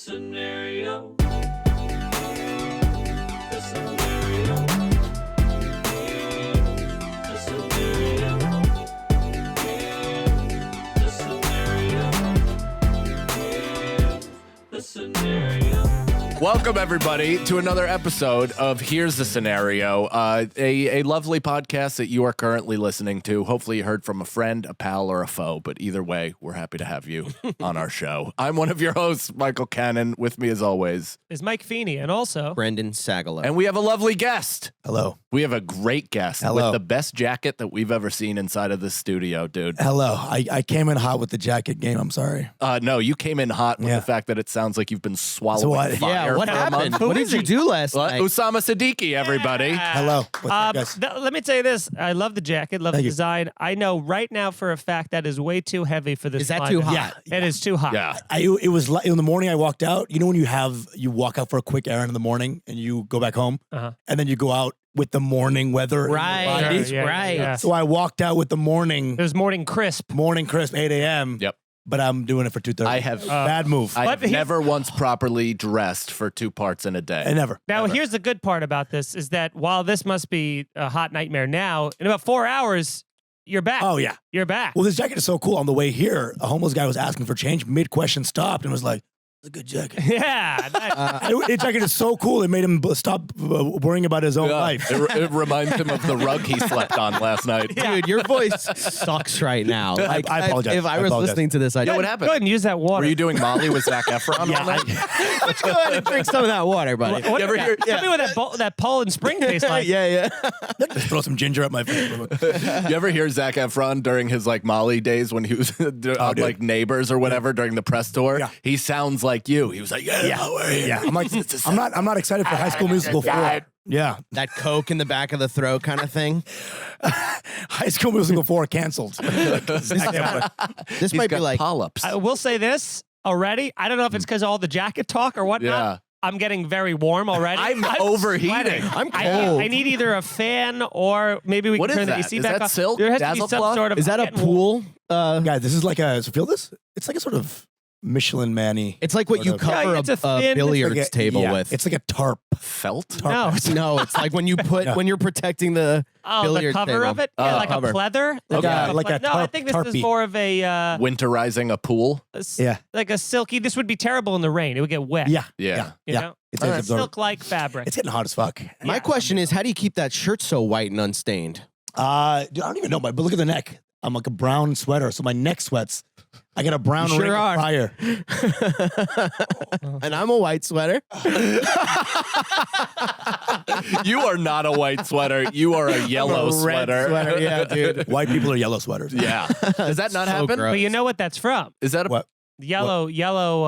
scenario. The scenario. The scenario. The scenario. The scenario. Welcome, everybody, to another episode of Here's the Scenario, a lovely podcast that you are currently listening to. Hopefully you heard from a friend, a pal, or a foe, but either way, we're happy to have you on our show. I'm one of your hosts, Michael Cannon. With me, as always, is Mike Feeney, and also Brendan Sagalo. And we have a lovely guest. Hello. We have a great guest Hello. with the best jacket that we've ever seen inside of this studio, dude. Hello. I came in hot with the jacket game. I'm sorry. No, you came in hot with the fact that it sounds like you've been swallowing what? fire. Yeah, what for happened? a month. What did you do last night? Usama Siddiquee, everybody. Hello. What's up, guys? Let me tell you this. I love the jacket, love Thank the you. design. I know right now for a fact that is way too heavy for this. Is that climate. too hot? Yeah, it is too hot. Yeah. It was in the morning. I walked out. You know when you walk out for a quick errand in the morning and you go back home, and then you go out with the morning weather. in your Right. body? Sure, yeah, right. yeah. So I walked out with the It morning was morning crisp. 8 a.m. Yep. But I'm doing it for 2:30. I have bad move. I But have he- never once properly dressed for 2 parts in a day. I never. Now, here's the good part about this is that while this must be a hot nightmare now, in about 4 hours, you're back. Oh yeah. You're back. Well, this jacket is so cool. On the way here, a homeless guy was asking for change. Mid-question, stopped and was like, "It's a good jacket." Yeah. The jacket is so cool. It made him stop worrying about his own Yeah, life. it reminds him of the rug he slept on last night. Dude, your voice sucks right now. Like, I apologize. If I I was apologize. listening to this, I'd Yeah, what Go happened? ahead and use that water. Were you doing Molly with Zac Efron? all night? let's go ahead and drink some of that water, buddy. What, You ever hear- Tell me what that Poland Spring tastes like. yeah. Just throw some ginger at my face. You ever hear Zac Efron during his like Molly days when he was on dude. like Neighbors or whatever during the press tour? Yeah. He sounds like you. He was like, yeah, how are you? Yeah, I'm like, I'm not excited for High School Musical 4. Yeah, That Coke in the back of the throat kind of thing. High School Musical 4 canceled. This He's might be got like polyps. I will say this already. I don't know if it's because of all the jacket talk or whatnot. Yeah. I'm getting very warm already. I'm overheating. sweating. I'm I cold. need either a fan or maybe we What can is turn the that? AC Is back that on. silk? There has to be Dazzle some cloth? sort of. Is that a getting pool? Guys, this is like a. So feel this? It's like a sort of Michelin Manny. It's like what you Sort of. cover Yeah, it's a a thin- billiards Like a- table yeah, with. It's like a tarp. Felt? No, it's No, it's like when you put Yeah. when you're protecting the the billiard cover table. of it. Yeah, like cover. a pleather. Like a- like a No, I tarp- think this is tarpy. more of a Winterizing a pool? Yeah. like a silky. This would be terrible in the rain. It would get wet. Yeah. Yeah. you yeah. know, It's, All right, it's absorbent. silk-like fabric. It's getting hot as fuck. My question is, how do you keep that shirt so white and unstained? Dude, I don't even know, but look at the neck. I'm like a brown sweater, so my neck sweats. I get a brown You sure ring of are. fire. And I'm a white sweater. You are not a white sweater. You are a yellow sweater. sweater. Yeah, dude. White people are yellow sweaters. Yeah. Does that not So happen? gross. But you know what that's from? Is that a What? Yellow, Yellow,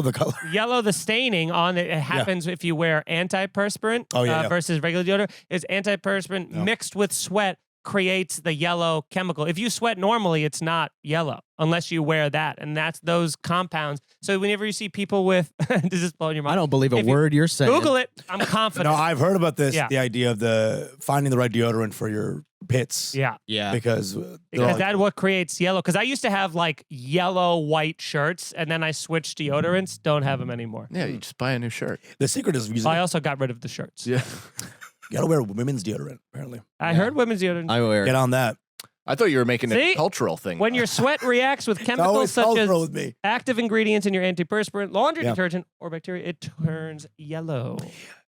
the color. yellow. The staining on it happens if you wear antiperspirant Oh, yeah. versus regular deodorant. Is antiperspirant mixed with sweat creates the yellow chemical. If you sweat normally, it's not yellow unless you wear that, and that's those compounds. So whenever you see people with, does this blow in your mind? I don't believe a If you word you're saying. Google it. I'm confident. No, I've heard about this. Yeah. The idea of finding the right deodorant for your pits. Yeah. Yeah. Because they're Because like- that's what creates yellow. Because I used to have like yellow white shirts, and then I switched deodorants. Don't have them anymore. Yeah, you just buy a new shirt. the secret is using. I also got rid of the shirts. Yeah. You gotta wear women's deodorant. Apparently, I heard women's deodorant. I wear. get on that. I thought you were making See? a cultural thing. When your sweat reacts with It's chemicals always such cultural as with me. active ingredients in your antiperspirant, laundry Yeah. detergent, or bacteria, it turns yellow.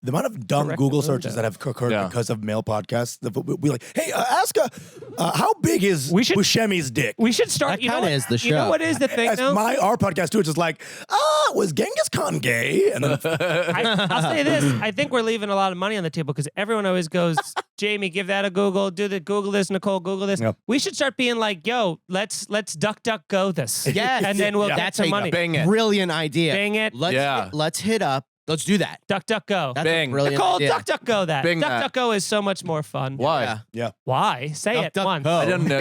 The amount of dumb Correct Google the searches that window. have occurred Yeah. because of male podcasts. We like, hey, ask how big is We should- Buscemi's dick? We should start. That You know kinda what- is the You know show. what is the thing? As though? our podcast too. It's just like, was Genghis Khan gay? And then I'll say this. I think we're leaving a lot of money on the table because everyone always goes, Jamie, give that a Google. Google this. Nicole, Google this. Yep. We should start being like, yo, let's duck go this. Yes. And then we'll Yeah. get That's some a money. Bing it. brilliant idea. Bing it. Let's hit up. Let's do that. Duck go. That's Bing. a brilliant Nicole, idea. duck go that. Bing Duck that. go is so much more fun. Why? Yeah. yeah. Why? Say Duck, it duck, once. go. I don't know.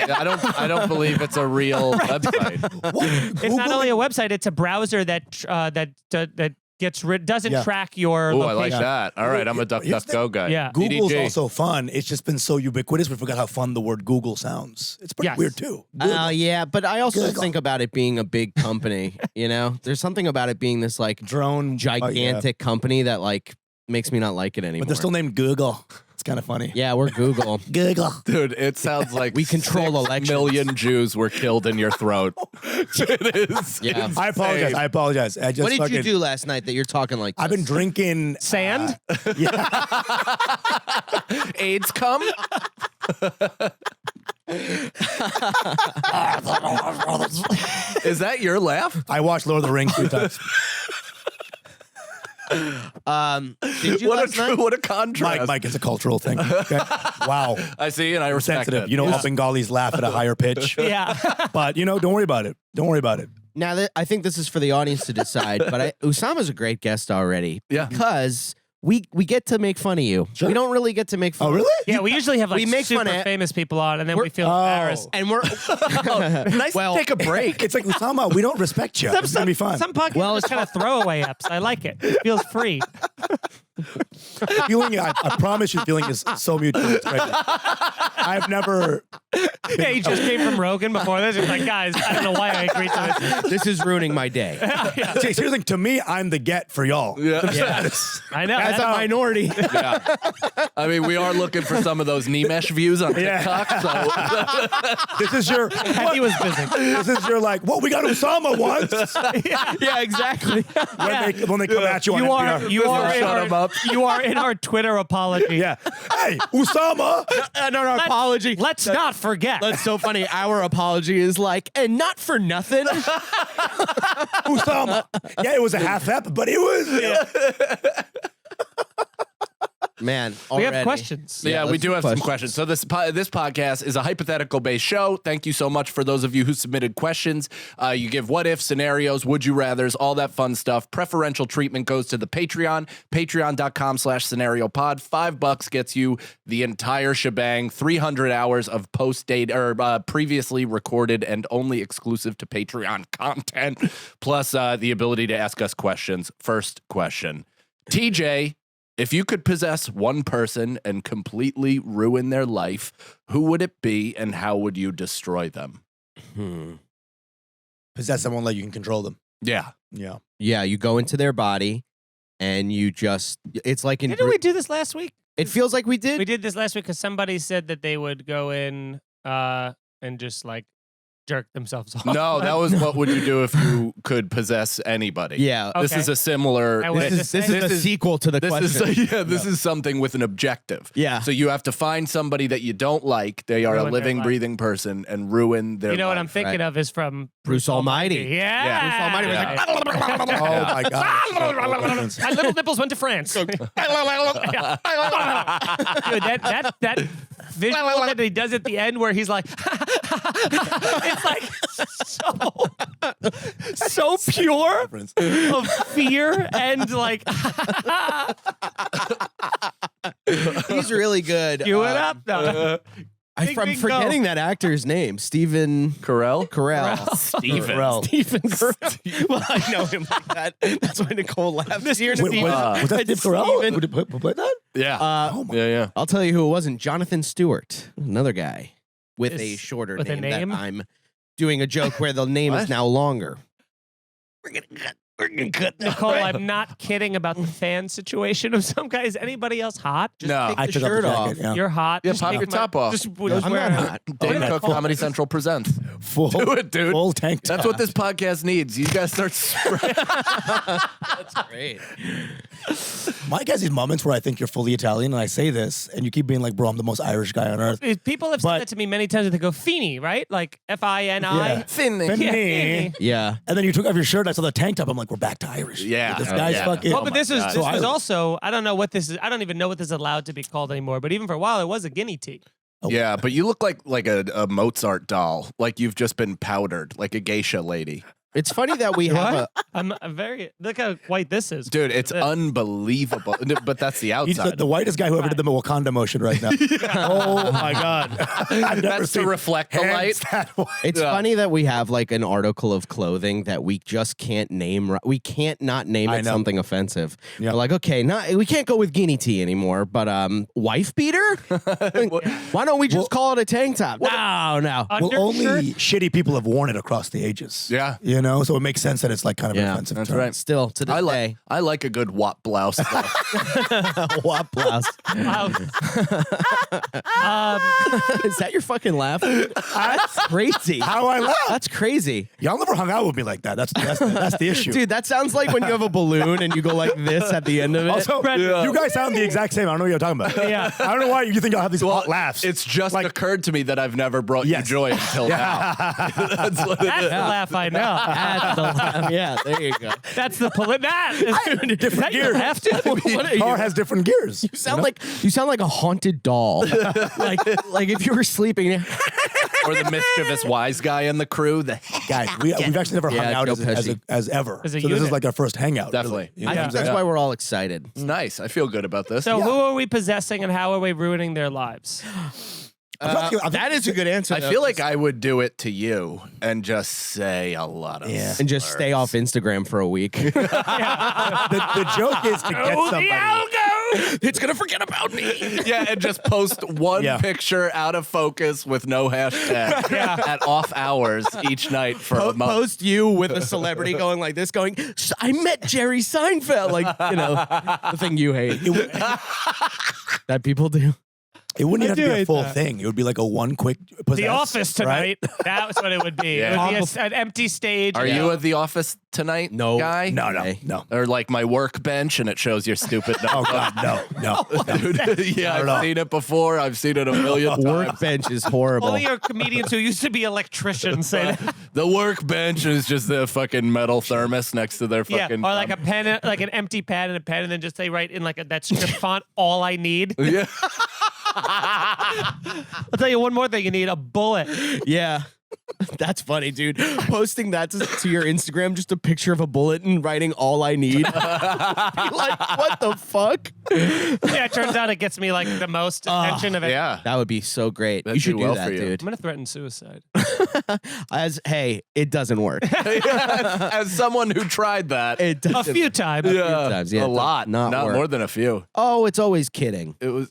I don't believe it's a real website. What? It's not only a website; it's a browser that doesn't Yeah. track your Oh, location. I like that. All right, I'm a DuckDuckGo guy. Yeah. Google's DDG. also fun. It's just been so ubiquitous. We forgot how fun the word Google sounds. It's pretty Yes. weird too. Google. Yeah, but I also Google. think about it being a big company. There's something about it being this like Drone gigantic company that like makes me not like it anymore. but they're still named Google. It's kind of funny. yeah, we're Google. Google. Dude, it sounds like We control 6 elections. million Jews were killed in your throat. It is. Yeah. I apologize. insane. I apologize. I just What did you fucking- do last night that you're talking like? I've been this? drinking Sand? AIDS come? Is that your laugh? I watched Lord of the Rings 3 times. Did you last night? What a contrast. Mike, it's a cultural thing. Okay? Wow. I see, and I respect Sensitive. it. You know, all Bengalis laugh at a higher pitch. Yeah. But, don't worry about it. Don't worry about it. Now, I think this is for the audience to decide, but Usama's a great guest already. Yeah. Because we get to make fun of you. Sure. We don't really get to make fun Oh, of really? Yeah, we usually have like We make super fun of- famous people on, and then we We're- feel embarrassed. And we're Nice well, to take a break. It's like, Usama, we don't respect you. It's going to be fun. Some podcasts Well, are just kind of throwaway apps. I like it. It feels free. Feeling, I promise you, feeling is so mutual. It's great. I've never. Yeah, he just came from Rogan before this. He's like, guys, I don't know why I agreed to this. this is ruining my day. See, seriously, to me, I'm the get for y'all. Yeah. I know. As a that's- minority. Yeah. I mean, we are looking for some of those Nimesh views on Yeah. TikTok. So This is your. he was busy. This is your like. Well, we got Usama once. yeah, exactly. When they come at you on NPR. You are in Shut him our, up. you are in our Twitter apology. Yeah. Hey, Usama. No, apology. Let's not forget. That's so funny. Our apology is like, and not for nothing. Usama. Yeah, it was a half ep, but it was. Man, we have already. questions. Yeah, we let's do do have some questions. So this podcast is a hypothetical based show. Thank you so much for those of you who submitted questions. You give what if scenarios, would you rathers, all that fun stuff. Preferential treatment goes to the Patreon, patreon.com/scenario pod. $5 gets you the entire shebang, 300 hours of post-date or previously recorded and only exclusive to Patreon content, plus the ability to ask us questions. First question. TJ, if you could possess one person and completely ruin their life, who would it be and how would you destroy them? Possess someone like you can control them. Yeah. Yeah. Yeah, you go into their body and you just, it's like in, Didn't we do this last week? it feels like we did. We did this last week because somebody said that they would go in and just like jerk themselves off. No, that was what would you do if you could possess anybody? Yeah. This Okay. is a similar. And what This did is, it this say? is a sequel to the This question. is something with an objective. Yeah. So you have to find somebody that you don't like. They are Ruin a their living, life. breathing person and ruin their You know what I'm life. thinking of is from Bruce Almighty. Yeah. Yeah. Bruce Almighty was like, Oh my God. My little nipples went to France. Dude, that visual that he does at the end where he's like, it's like so pure of fear and like, He's really good. cue it up. No. I'm Bing, bing, forgetting that actor's name. Stephen Carell? Carell. Steven. Carell. Stephen Carell. Well, I know him like that. That's why Nicole laughed. This year, Wait, was that Steve Carell? Steven. Who played that? Yeah. Oh my. Yeah. I'll tell you who it wasn't. Jonathan Stewart, another guy with a Is- shorter with a name, name? that I'm doing a joke where the name is What? now longer. Nicole, I'm not kidding about the fan situation of some guys. Anybody else hot? Just No. take I the took off the shirt jacket. off. Yeah. You're hot. Yeah, Just pop take your my- top off. Just I'm wear not hot. Dane yeah. Cook Comedy Central presents. Full, Do it, dude. full tank top. That's what this podcast needs. You guys start spreading. That's great. Mike has these moments where I think you're fully Italian, and I say this, and you keep being like, "Bro, I'm the most Irish guy on earth." People have said But- that to me many times. They go Feeney, right? Like Fini. Yeah. Finley. Finley. Yeah, Feeney. Yeah. And then you took off your shirt. I saw the tank top. I'm like, "We're back to Irish." Yeah. Like, this Oh, guy's yeah. fucking. Well, but this is God. this So was Irish. also I don't know what this is. I don't even know what this is allowed to be called anymore. But even for a while, it was a guinea tea. Oh. Yeah, but you look like a Mozart doll. Like you've just been powdered, like a geisha lady. It's funny that we have a. I'm very look how white this is. Dude, it's unbelievable. But that's the He's outside. the whitest guy who ever did the Wakanda motion right now. Oh my God. I've never That's to seen reflect the light. hands that white. It's funny that we have like an article of clothing that we just can't name. We can't not name I it know. something offensive. Yeah. We're like, okay, we can't go with guinea tea anymore, but wife beater? Why don't we just call it a tank top? No. Well, Undershirt? only shitty people have worn it across the ages. Yeah. You know, so it makes sense that it's like kind of an Yeah, offensive that's term. right. Still to this day. I like a good WAP blouse. though. What blouse? Is that your fucking laugh? That's crazy. How do I laugh? That's crazy. Y'all never hung out with me like that. That's the issue. Dude, that sounds like when you have a balloon and you go like this at the end of it. Also, you guys sound the exact same. I don't know what you're talking about. Yeah. I don't know why you think y'all have these hot laughs. It's just Like- occurred to me that I've never brought you Yes. joy until now. That's what it That's is. the laugh I know. That's the laugh. Yeah, there you go. That's the that is Different your gears. laugh too? What are you? Car has different gears. You sound like a haunted doll. like if you were sleeping. Or the mischievous wise guy in the crew. Guys, we've actually never hung Yeah, out Joe as ever. As a so this is unit. like our first hangout. Definitely. Really. I think that's why we're all excited. It's nice. I feel good about this. So who are we possessing and how are we ruining their lives? That is a good answer. I feel like I would do it to you and just say a lot of and just stay off Instagram for a week. The joke is to get somebody. It's gonna forget about me. Yeah, and just post one Yeah. picture out of focus with no hashtag at off hours each night for a month. Post you with a celebrity going like this, going, I met Jerry Seinfeld. Like, you know, the thing you hate. That people do. It wouldn't I have to do be a hate full that. thing. It would be like a one quick possess. The Office tonight. That was what it would be. Yeah. It would be an empty stage. Are you at the office tonight, No. guy? No. Okay. Or like my workbench and it shows your stupid Oh number. God, no. Dude, yeah, I've seen it before. I've seen it a million times. Workbench is horrible. Only your comedians who used to be electricians say that. The workbench is just the fucking metal thermos next to their Yeah, fucking. or like a pen, like an empty pad and a pen, and then just they write in like that script font, all I need. Yeah. I'll tell you one more thing you need, a bullet. Yeah. That's funny, dude. Posting that to your Instagram, just a picture of a bullet and writing all I need. Be like, what the fuck? Yeah, it turns out it gets me like the most attention of it. Yeah. That would be so great. That'd you should do do well that, for you. dude. I'm going to threaten suicide. Hey, it doesn't work. As someone who tried that. It A doesn't few times. times, yeah, a it does lot. not work. More than a few. Oh, it's always kidding. It was.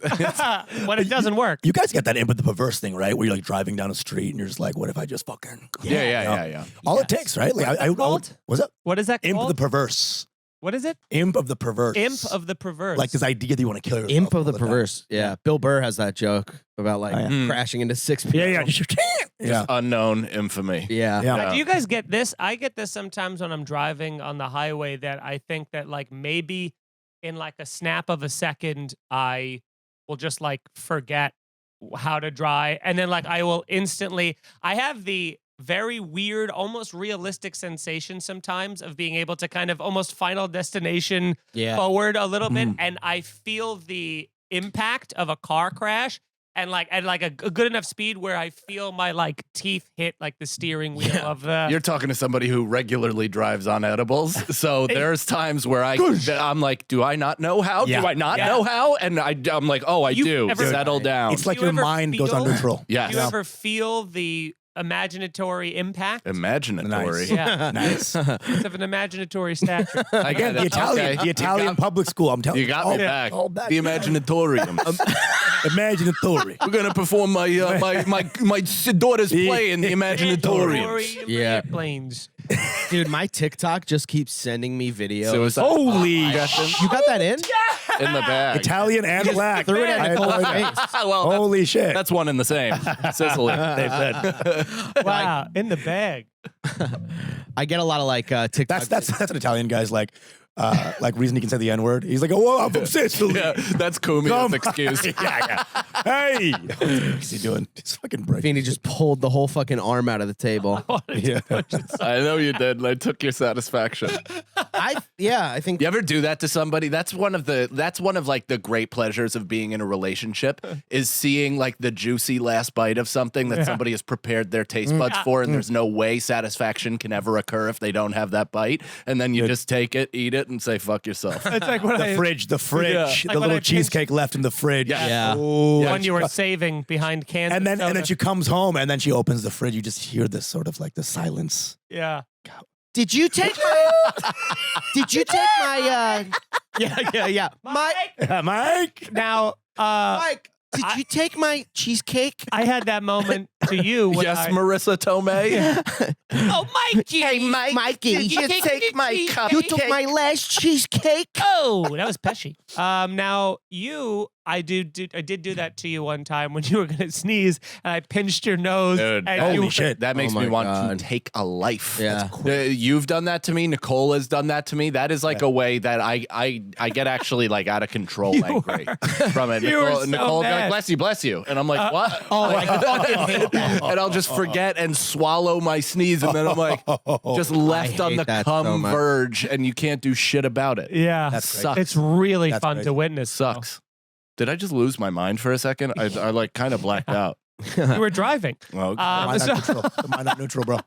When it doesn't work. You guys get that imp of the perverse thing, right? Where you're like driving down a street and you're just like, what if I just fucking? Yeah. All it takes, right? Like I would. called? What's up? What is that Imp of called? the perverse. What is it? Imp of the perverse. Imp of the perverse. Like this idea that you want to kill yourself. Imp of the all time. perverse. Yeah. Bill Burr has that joke about like Oh, yeah. crashing into 6 people. Yeah. Yeah. Unknown infamy. Yeah. Yeah. Do you guys get this? I get this sometimes when I'm driving on the highway that I think that like maybe in like a snap of a second, I will just like forget how to drive. And then like I will instantly, I have the very weird, almost realistic sensation sometimes of being able to kind of almost final destination forward a little bit. And I feel the impact of a car crash. And like at like a good enough speed where I feel my like teeth hit like the steering wheel of the. You're talking to somebody who regularly drives on edibles. So there's times where I'm like, do I not know how? Yeah. Do I not know how? And I'm like, oh, I You do. ever- Settle down. It's like Do you your ever mind goes on feel- neutral. Yes. Do you ever feel the imaginatory impact? Imaginatory. Nice. Yeah. Nice. It's of an imaginatory stature. I Again, get the it. Italian, Okay. the Italian public school. I'm telling You you. got me back. all back. The Imaginatorium. Imaginatory. We're gonna perform my daughter's play in the Imaginatorium. Yeah. Planes. Dude, my TikTok just keeps sending me videos. Suicide. Holy You got that in? in the bag. Italian and black. Threw it I at had Nicole's no idea. face. Well, Holy shit. that's one in the same. Sicily. they said. Wow, in the bag. I get a lot of like TikTok. That's an Italian guy's like reason he can say the N word. He's like, oh, I'm from Sicily. Yeah, that's Kumi's Come excuse. yeah. Hey, what's he doing? He's fucking breaking. Feeney just pulled the whole fucking arm out of the table. Yeah. I know you did, and I took your satisfaction. I think. You ever do that to somebody? That's one of like the great pleasures of being in a relationship is seeing like the juicy last bite of something that somebody has prepared their taste buds for, and there's no way satisfaction can ever occur if they don't have that bite, and then you just take it, eat it, and say fuck yourself. It's like when The fridge, Like the when little I cheesecake left in the fridge. Yeah. Ooh. one you were saving behind cans. And of then soda. she comes home and then she opens the fridge. You just hear this sort of like the silence. Yeah. Did you take my? Yeah. Mike. Now, Mike, did you take my cheesecake? I had that moment to you. When Yes, I, Marissa Tomei. Oh, Mikey. Hey, Mikey, Did you take my cheesecake? cup? you took my last cheesecake. Oh, that was Pesci. Now I did do that to you one time when you were gonna sneeze, and I pinched your nose. Dude, and holy you, shit. That makes Oh me my want God. to take a life. Yeah. You've done that to me. Nicole has done that to me. That is like a way that I get actually like out of control angry from it. You were so Nicole be mad. like, bless you. And I'm like, what? Oh, I fucking hate that. And I'll just forget and swallow my sneeze. And then I'm like, just left on hate the that cum so much. verge, and you can't do shit about it. yeah, That's great. Sucks. it's really That's fun crazy. to witness. though. Sucks. Did I just lose my mind for a second? I like kind of blacked out. You were driving. Well, okay. Mind So- not neutral. Mind not neutral, bro.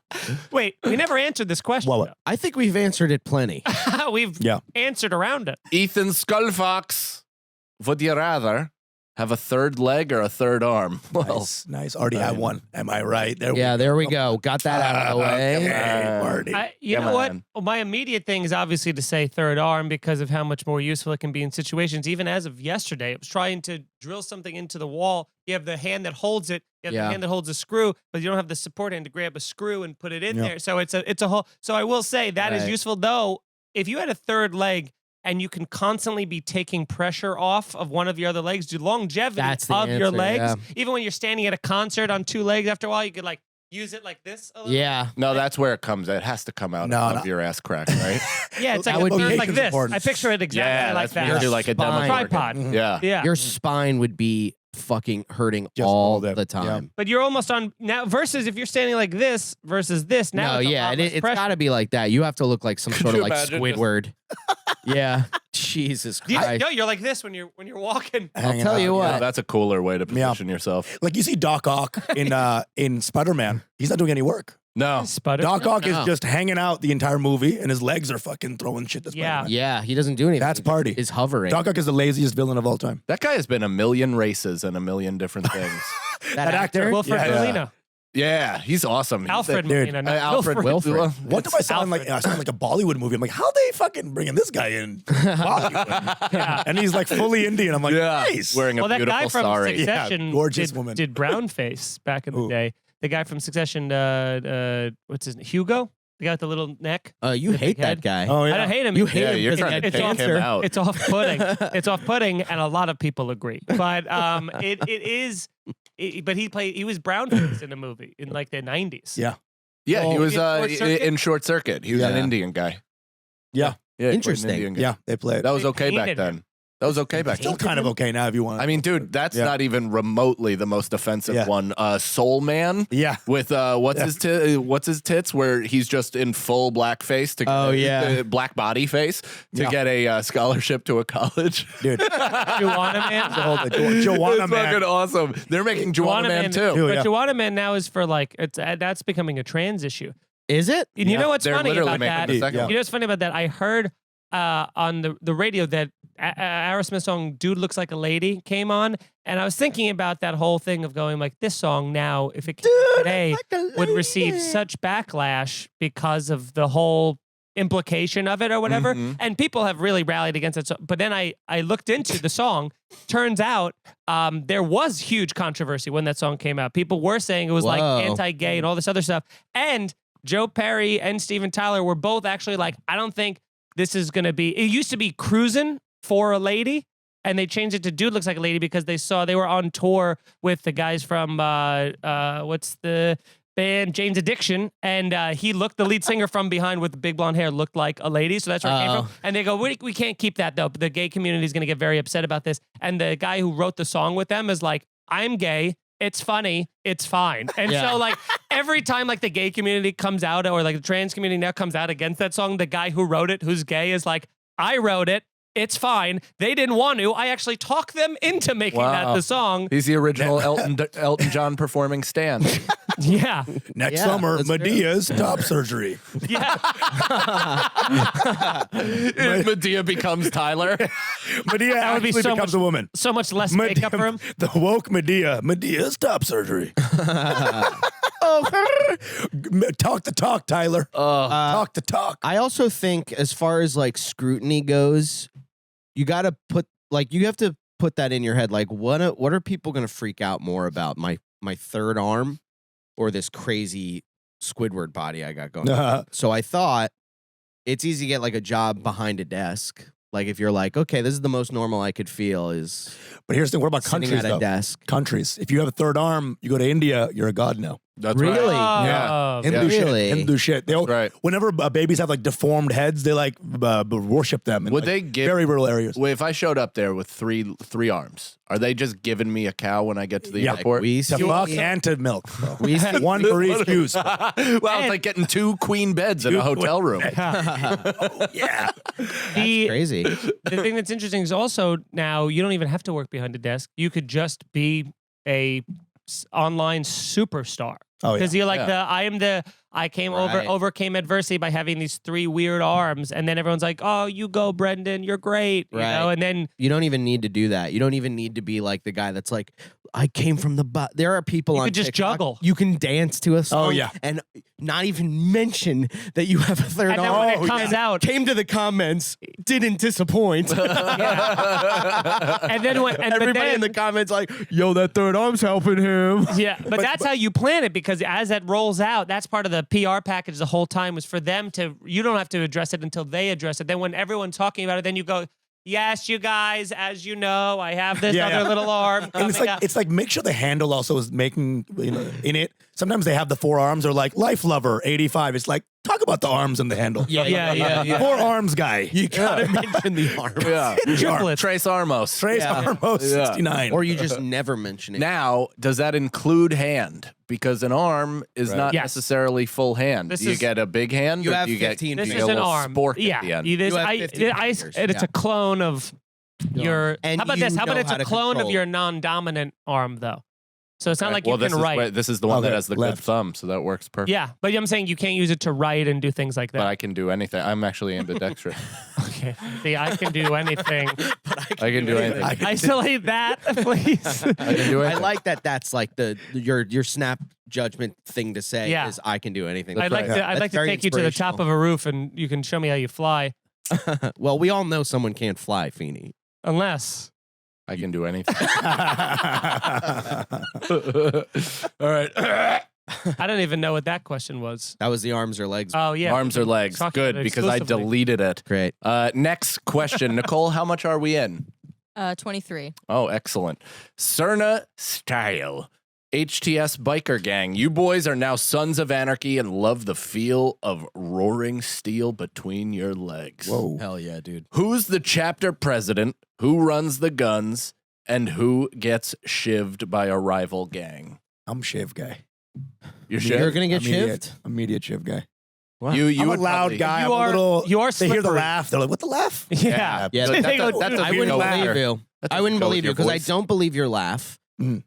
Wait, we never answered this question. What? I think we've answered it plenty. though. We've Yeah. answered around it. Ethan Skullfox, would you rather have a third leg or a third arm? Well, Nice. Already have one. Am I right? There we go. Got that out of the way. Okay, Marty. You Come know what? on. Well, my immediate thing is obviously to say third arm because of how much more useful it can be in situations. Even as of yesterday, it was trying to drill something into the wall. You have the hand that holds it. You have Yeah. the hand that holds a screw, but you don't have the support hand to grab a screw and put it in Yep. there. So it's a whole. So I will say that is Right. useful. Though, if you had a third leg and you can constantly be taking pressure off of one of your other legs, the longevity That's the of your answer, legs. yeah. Even when you're standing at a concert on two legs, after a while, you could like use it like this. A little Yeah. no, that's where it comes. It has to come out No, of no. your ass crack, right? Yeah, it's That like would a be- third like Location's this. important. I picture it exactly Yeah, like that's when you that. do like a Spine. demo Tripod. Mhm. Yeah. Yeah. Your spine would be fucking hurting Just all all day. the time. But you're almost on now versus if you're standing like this versus this. Now No, it's a yeah, lot less it's pressure. got to be like that. You have to look like some sort of you like imagine Squidward. Yeah. Jesus You- Christ. no, you're like this when you're walking. Hanging tell out, you Yeah, what. that's a cooler way to position yourself. Like you see Doc Ock in Spider-Man. He's not doing any work. No. Sputter. Doc Ock is No. just hanging out the entire movie, and his legs are fucking throwing shit to Yeah. Spider-Man. Yeah, he doesn't do anything. That's party. Is hovering. Doc Ock is the laziest villain of all time. That guy has been a million races and a million different things. that actor? Wilfred Yeah. Molina. Yeah, he's awesome. Alfred Dude, Molina. not Alfred Wilfred. What if I sound like a Bollywood movie? I'm like, how they fucking bringing this guy in? Bollywood? Yeah. And he's like fully Indian. I'm like, Yeah, nice. wearing a Well, that beautiful guy from sari. Succession Yeah, gorgeous did, woman. did brownface back in the Who? day. The guy from Succession, what's his name? Hugo? The guy with the little neck? You The hate big head. that guy. Oh I yeah. don't hate him. You hate Yeah, him you're 'cause he trying to had take cancer. him out. It's off-putting. It's off-putting, and a lot of people agree. But it is. But he was brownface in a movie in like the 90s. Yeah. Yeah, he Well, was in Short Circuit? in Short Circuit. He was an Yeah. Indian guy. Yeah. Yeah, quite an Interesting. Indian guy. Yeah, they play it. That was They okay back painted then. him. That was okay back Still then. kind of okay now if you want. I mean, dude, that's Yeah. not even remotely the most offensive Yeah. one. Soul Man yeah. with what's his tits, where he's just in full blackface to Oh, yeah. black body face to Yeah. get a scholarship to a college. Dude. Juana Man. Joanna It's Man. fucking awesome. They're making Juana Man too. Dude, But yeah. Juana Man now is for like that's becoming a trans issue. Is it? And you Yeah. know what's They're funny literally about making that? the second Yeah. one. You know what's funny about that? I heard on the radio that Aerosmith's song "Dude Looks Like a Lady" came on, and I was thinking about that whole thing of going like, this song now, if it came out today, would receive such backlash because of the whole implication of it or whatever. Mhm. And people have really rallied against it. So, but then I looked into the song. Turns out there was huge controversy when that song came out. People were saying it was like Whoa. anti-gay and all this other stuff. And Joe Perry and Steven Tyler were both actually like, I don't think this is going to be, it used to be Cruisin' for a Lady, and they changed it to Dude Looks Like a Lady because they were on tour with the guys from, what's the band, Jane's Addiction, and the lead singer from Behind with the big blonde hair looked like a lady, so that's where it came Oh. from. And they go, we can't keep that though. The gay community is going to get very upset about this. And the guy who wrote the song with them is like, I'm gay, it's funny, it's fine. And so like every time like the gay community comes out or like the trans community now comes out against that song, the guy who wrote it, who's gay, is like, I wrote it. It's fine. They didn't want to. I actually talked them into making that the song. He's the original Elton John performing Stan. Yeah. Next summer, Medea's top surgery. Yeah. Medea becomes Tyler. Medea That would be actually so becomes much- a woman. So much less makeup for him. The woke Medea's top surgery. Talk the talk, Tyler. Talk the talk. I also think as far as like scrutiny goes, you got to you have to put that in your head. Like, what are people going to freak out more about? My third arm or this crazy Squidward body I got going? So I thought it's easy to get like a job behind a desk. Like if you're like, okay, this is the most normal I could feel is. But here's the thing. What about sitting countries, at a though? desk. Countries. If you have a third arm, you go to India, you're a god now. That's Really? right. Yeah. Hindu Really? shit. Hindu shit. They Right. Whenever babies have like deformed heads, they like worship them. In, Would like, they give very rural areas? Well, if I showed up there with three arms, are they just giving me a cow when I get to the Yeah, airport? We To see- fuck and to milk. Bro. we see- One for each use. Well, it's like getting 2 queen beds in a hotel room. Yeah. The, crazy. the thing that's interesting is also now you don't even have to work behind a desk. You could just be a online superstar. Oh, yeah. Because you're like I came Right. overcame adversity by having these 3 weird arms, and then everyone's like, "Oh, you go, Brendan, you're great," you know. Right. And then You don't even need to do that. You don't even need to be like the guy that's like, I came from the butt. There are people You on could just TikTok, juggle. You can dance to a song. yeah. And not even mention that you have a third and then arm. when it comes out, Came to the comments, didn't disappoint. and then Everybody in the comments like, yo, that third arm's helping him. yeah, but that's how you plan it, because as that rolls out, that's part of the PR package the whole time, was for them to, you don't have to address it until they address it. Then when everyone's talking about it, then you go, yes, you guys, as you know, I have this other little arm And coming it's like out. it's like make sure the handle also is making in it. Sometimes they have the 4 arms or like Life Lover 85. It's like talk about the arms and the handle. Yeah. 4 arms guy. You gotta mention the arm. Yeah. Triplets. Trace Armos. Trace Armos 69. Or you just never mention it. Now, does that include hand? Because an arm is not Yes. necessarily full hand. This do you is- get a big hand? You or have do you 15 This get is a an little arm. spork Yeah, at the end? you- this- You have I- 15 I- fingers. and it's Yeah. a clone of your. And how about you this? How about know it's how a to clone of control. your non-dominant arm, though? So it's not like you this can is write. this is the one Okay, that has the left. good thumb, so that works perfect. Yeah, but I'm saying you can't use it to write and do things like But that. I can do anything. I'm actually ambidextrous. Okay. See, I can do anything. I can do anything. Isolate that, please. I can do I anything. like that. That's like your snap judgment thing to say Yeah. is I can do anything. I'd like to. I'd like to take you to the top of a roof, and you can show me how you fly. Well, we all know someone can't fly, Feeney. Unless I can do anything. All right. I don't even know what that question was. That was the arms or legs. Oh yeah, Arms or legs? Talk Good, about it because I exclusively. deleted it. Great. Next question. Nicole, how much are we in? 23. Oh, excellent. Cerna Style. HTS Biker Gang. You boys are now sons of anarchy and love the feel of roaring steel between your legs. Whoa. Hell yeah, dude. Who's the chapter president? Who runs the guns? And who gets shivved by a rival gang? I'm Shiv guy. You're You're shivved? gonna get Immediate, shivved. Immediate Shiv guy. You I'm would a loud probably- guy. You I'm are- a little. you are They hear the slippery. laugh. They're like, "What the laugh?" Yeah. Yeah, So They go, that "Dude, doesn't I wouldn't go with believe your- you. that I doesn't wouldn't go with believe you your because I voice. don't believe your laugh. Really?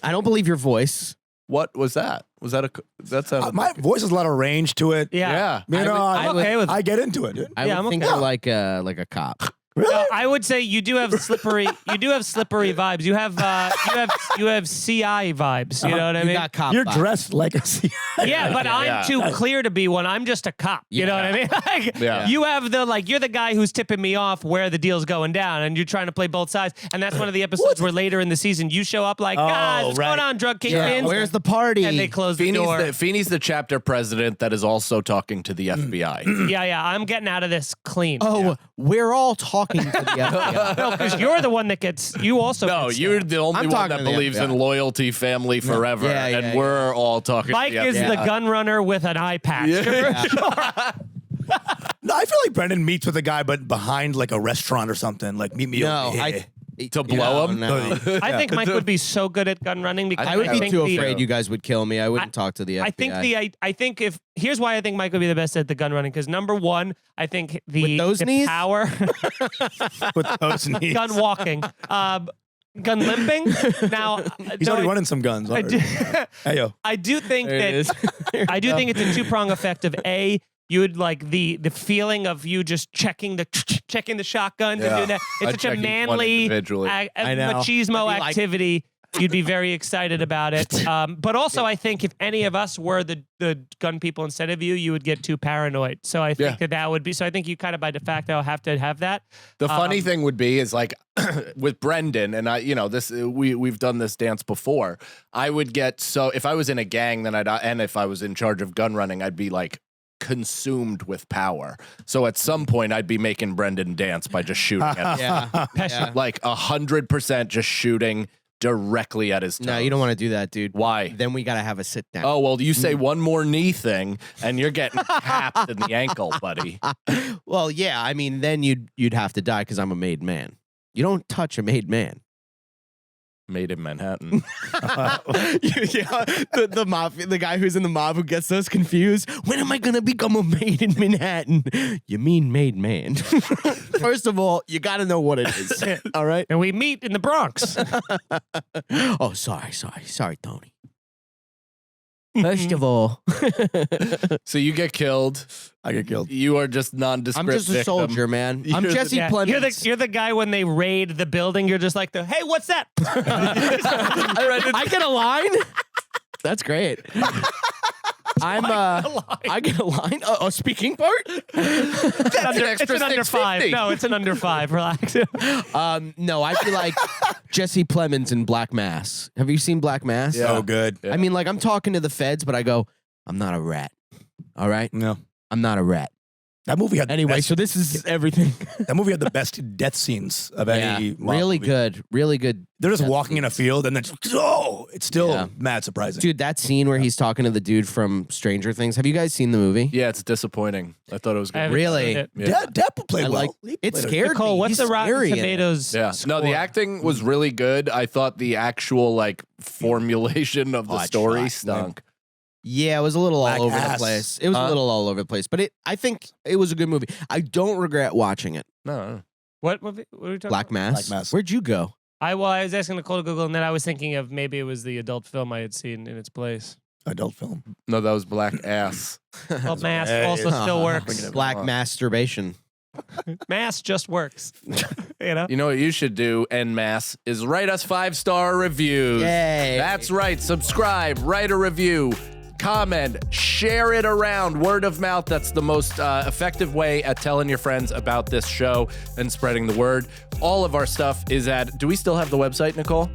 I don't believe your voice. What was that? Was that a? That sounded. My voice has a lot of range to it. Yeah. You know, I would- okay with I get into it, dude. I Yeah, would I'm think okay. you're like a cop. Really? No, I would say you do have slippery. You do have slippery vibes. You have CI vibes. You know what I You mean? got cop. You're vibes. dressed like a CIA. Yeah, but I'm Yeah. too clear to be one. I'm just a cop. You know what I mean? Like, Yeah. You have you're the guy who's tipping me off where the deal's going down, and you're trying to play both sides. And that's one of the episodes where later in the season you show up like, guys, what's right. going on, drug Yeah, kingpins? where's the party? And they close the door. Feeney's the chapter president that is also talking to the FBI. Yeah, I'm getting out of this clean. Oh, we're all talking to the FBI. No, because you're the one that gets. You also. No, get you're stabbed. the only I'm one talking that to the believes in FBI. loyalty, family forever, Yeah, yeah, and yeah. we're all talking. Mike to the is FBI. the gun runner with an eye patch. No, I feel like Brendan meets with a guy, but behind like a restaurant or something. Like, meet me No, over here. To blow him? No. I think Mike would be so good at gun running because I would be think too the- afraid you guys would kill me. I wouldn't talk to the FBI. I think if here's why I think Mike would be the best at the gun running because number one, I think With those the knees? power, With those knees. gun walking, gun limping. Now He's no, already I- running some guns. I do, Hey, yo. I do think There it that is. I do think it's a two-prong effect of A, you would like the feeling of you just checking the shotguns and doing that. It's I'd such a check each one manly individually. I know. machismo I'd be like- activity. You'd be very excited about it. But also, I think if any of us were the gun people instead of you, you would get too paranoid. So I think that would be. So I think you kind of by de facto have to have that. The funny thing would be is like with Brendan and I, this we've done this dance before. I would get so if I was in a gang, then and if I was in charge of gun running, I'd be like consumed with power. So at some point, I'd be making Brendan dance by just shooting at him. Yeah. Like 100% just shooting directly at his toes. No, you don't want to do that, dude. Why? Then we got to have a sit down. Oh, well, you say one more knee thing and you're getting tapped in the ankle, buddy. Well, yeah. I mean, then you'd have to die because I'm a made man. You don't touch a made man. Made in Manhattan. The mafia, the guy who's in the mob who gets us confused. When am I gonna become a maid in Manhattan? You mean made man? First of all, you got to know what it is. All right. And we meet in the Bronx. Oh, sorry, Tony. First of all, So you get killed. I get killed. You are just nondescript I'm just a victim. soldier, man. I'm You're the- Jesse Yeah, Plemons. you're the guy when they raid the building. You're just like hey, what's that? I get a line. That's great. I get a line. A speaking part. It's an extra under 5. $6.50. No, it's an under 5. Relax. No, I feel like Jesse Plemons in Black Mass. Have you seen Black Mass? Yeah. So good. Yeah. I mean, like I'm talking to the feds, but I go, I'm not a rat. All right, No. I'm not a rat. That movie had the Anyway, best, so this is everything. that movie had the best death scenes of any mob really movie. good, really good. They're just death walking in a scenes. field and then it's still mad surprising. Dude, that scene where he's talking to the dude from Stranger Things. Have you guys seen the movie? Yeah, it's disappointing. I thought it was I good. haven't Really? seen it. Yeah. Depp played I well. like. He It played scared Nicole, me. what's He's the Rotten scary in it. Tomatoes? Yeah. No, the score? acting was really good. I thought the actual like formulation of the Hot story shot, stunk. Yeah, it was a little Black all over the ass. place. It was a little all over the place, but I think it was a good movie. I don't regret watching it. No. What movie? What are we talking Black about? Mass. Black Mass. Where'd you go? I was asking Nicole to Google, and then I was thinking of maybe it was the adult film I had seen in its place. Adult film. No, that was Black Ass. Well, Mass Hey, also it's- still Bringing works. it Black up. masturbation. Mass just works. You know? You know what you should do, en masse, is write us 5-star reviews. Yay. That's right. Subscribe, write a review, comment, share it around. Word of mouth. That's the most effective way at telling your friends about this show and spreading the word. All of our stuff is at, do we still have the website, Nicole?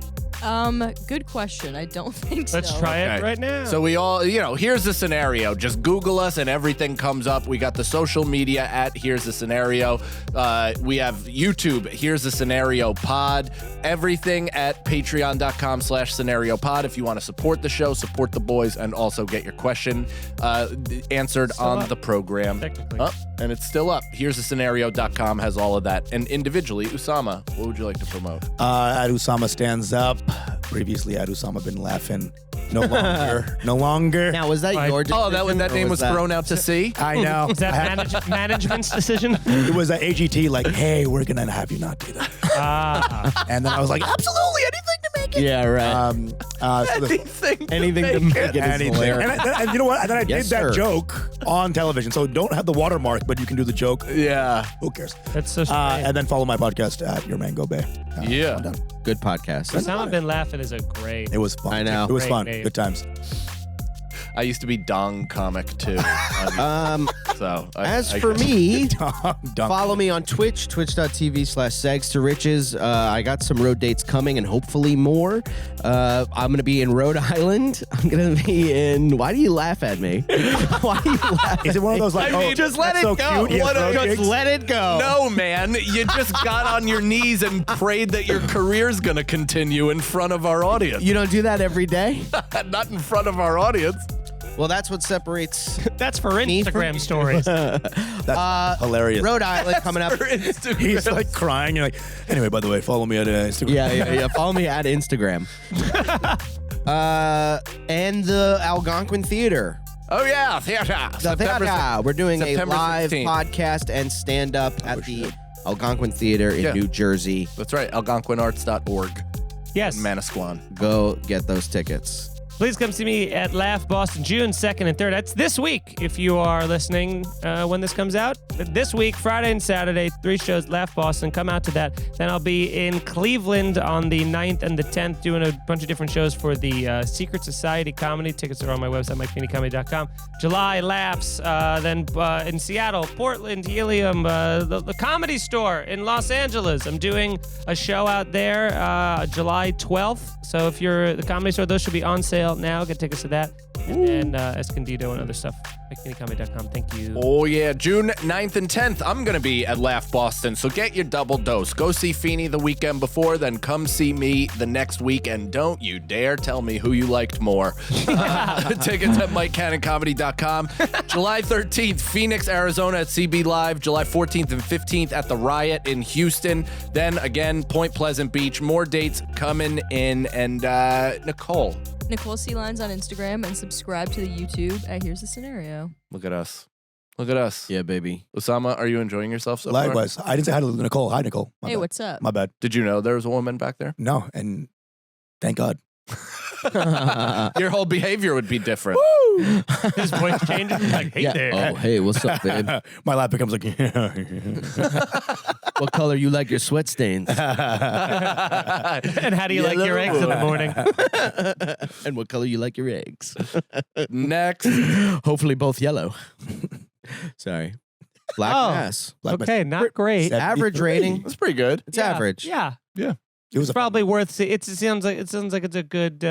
Good question. I don't think so. Let's try it Okay. right now. So we all, here's the scenario. Just Google us and everything comes up. We got the social media at Here's the Scenario. We have YouTube, Here's the Scenario Pod. Everything at patreon.com/scenario pod. If you want to support the show, support the boys, and also get your question answered Still on up. the program. Technically. And it's still up. Here's the Scenario.com has all of that. And individually, Usama, what would you like to promote? At Usama Stands Up. Previously at Usama Bin Laughing. No longer. No longer. Now, was that Right. your decision? Oh, that or name was that- thrown out to sea? I know. Is that management's decision? It was at AGT like, hey, we're going to have you not do that. And then I was like, absolutely, anything to make it. Yeah, right. So the- Anything to make it is anything. hilarious. And you know what? And then I Yes, did that sir. joke on television. So don't have the watermark, but you can do the joke. Yeah. Who cares? That's so strange. And then follow my podcast at Your Mango Bay. Yeah. I'm done. Good podcast. Osama Bin Laden is a great. It was fun. I know. It was Great fun. name. Good times. I used to be Dong comic too. So As for me, Dunk. follow me on Twitch, twitch.tv/segs2riches. I got some road dates coming and hopefully more. I'm going to be in Rhode Island. I'm going to be in... Why do you laugh at me? Why do you laugh Is it one of those like, I mean, oh, just let that's it so go. cute. He has What a- road just gigs? Let it go. no, man, you just got on your knees and prayed that your career's gonna continue in front of our audience. You don't do that every day? Not in front of our audience. Well, that's what separates That's for me from Instagram you. stories. That's hilarious. Rhode Island coming up. He's like crying. You're like, anyway, by the way, follow me at Instagram. Yeah. Follow me at Instagram. And the Algonquin Theater. Oh yeah, theater. We're doing September a live 16th. podcast and stand up at the Algonquin Theater in New Jersey. That's right, algonquinarts.org. Yes. in Manasquan. Go get those tickets. Please come see me at Laugh Boston June 2nd and 3rd. That's this week if you are listening when this comes out. This week, Friday and Saturday, 3 shows, Laugh Boston. Come out to that. Then I'll be in Cleveland on the 9th and the 10th doing a bunch of different shows for the Secret Society Comedy. Tickets are on my website, MikeFeeneyComedy.com. July, Laughs. Then in Seattle, Portland, Helium, the Comedy Store in Los Angeles. I'm doing a show out there July 12th. So if you're the Comedy Store, those should be on sale now. Get tickets to that. And then Escondido and other stuff. MikeFeeneyComedy.com. Thank you. Oh, yeah. June 9th and 10th, I'm going to be at Laugh Boston. So get your double dose. Go see Feeney the weekend before, then come see me the next week. And don't you dare tell me who you liked more. Tickets at MikeCannonComedy.com. July 13th, Phoenix, Arizona at CB Live. July 14th and 15th at The Riot in Houston. Then again, Point Pleasant Beach. More dates coming in. And Nicole. Nicole C. Lines on Instagram and subscribe to the YouTube at Here's the Scenario. Look at us. Look at us. Yeah, baby. Usama, are you enjoying yourself so far? Likewise. I didn't say hi to Nicole. Hi, Nicole. My Hey, bad. what's up? My bad. Did you know there was a woman back there? No, and thank God. Your whole behavior would be different. His voice changes. Like, hey there. Oh, hey, what's up, babe? My lap becomes like, What color you like your sweat stains? And how do you like your eggs in the morning? And what color you like your eggs? Next. Hopefully both yellow. Sorry. Black Oh. mass. Okay, not great. Average 73. rating. That's pretty good. It's Yeah. average. Yeah. It was It's probably worth it. It sounds like it's a good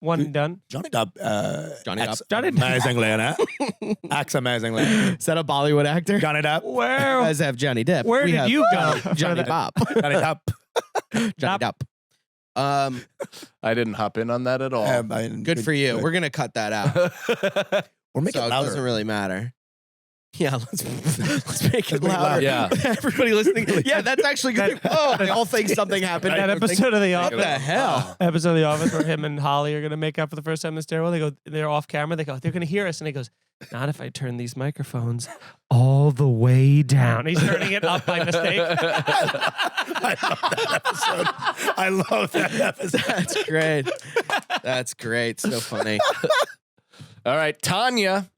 one and done. Johnny Depp. Johnny Depp. Johnny Depp. Amazingly, huh? Acts amazingly. Is that a Bollywood actor? Johnny Depp. Where Guys have Johnny Depp. where We did have, you go? Johnny Bop. Johnny Depp. Johnny Depp. I didn't hop in on that at all. Good for you. We're gonna cut that out, We're making so it it louder. doesn't really matter. Yeah, let's make it make it louder. louder. Yeah. Everybody listening. Yeah, that's actually good. Oh, they all think something happened. That episode of The What Office. the hell? Episode of The Office where him and Holly are gonna make out for the first time in the stairwell. They're off camera. They go, they're gonna hear us, and he goes, not if I turn these microphones all the way down. He's turning it up by mistake. I love that episode. That's great. That's great. So funny. All right, Tanya.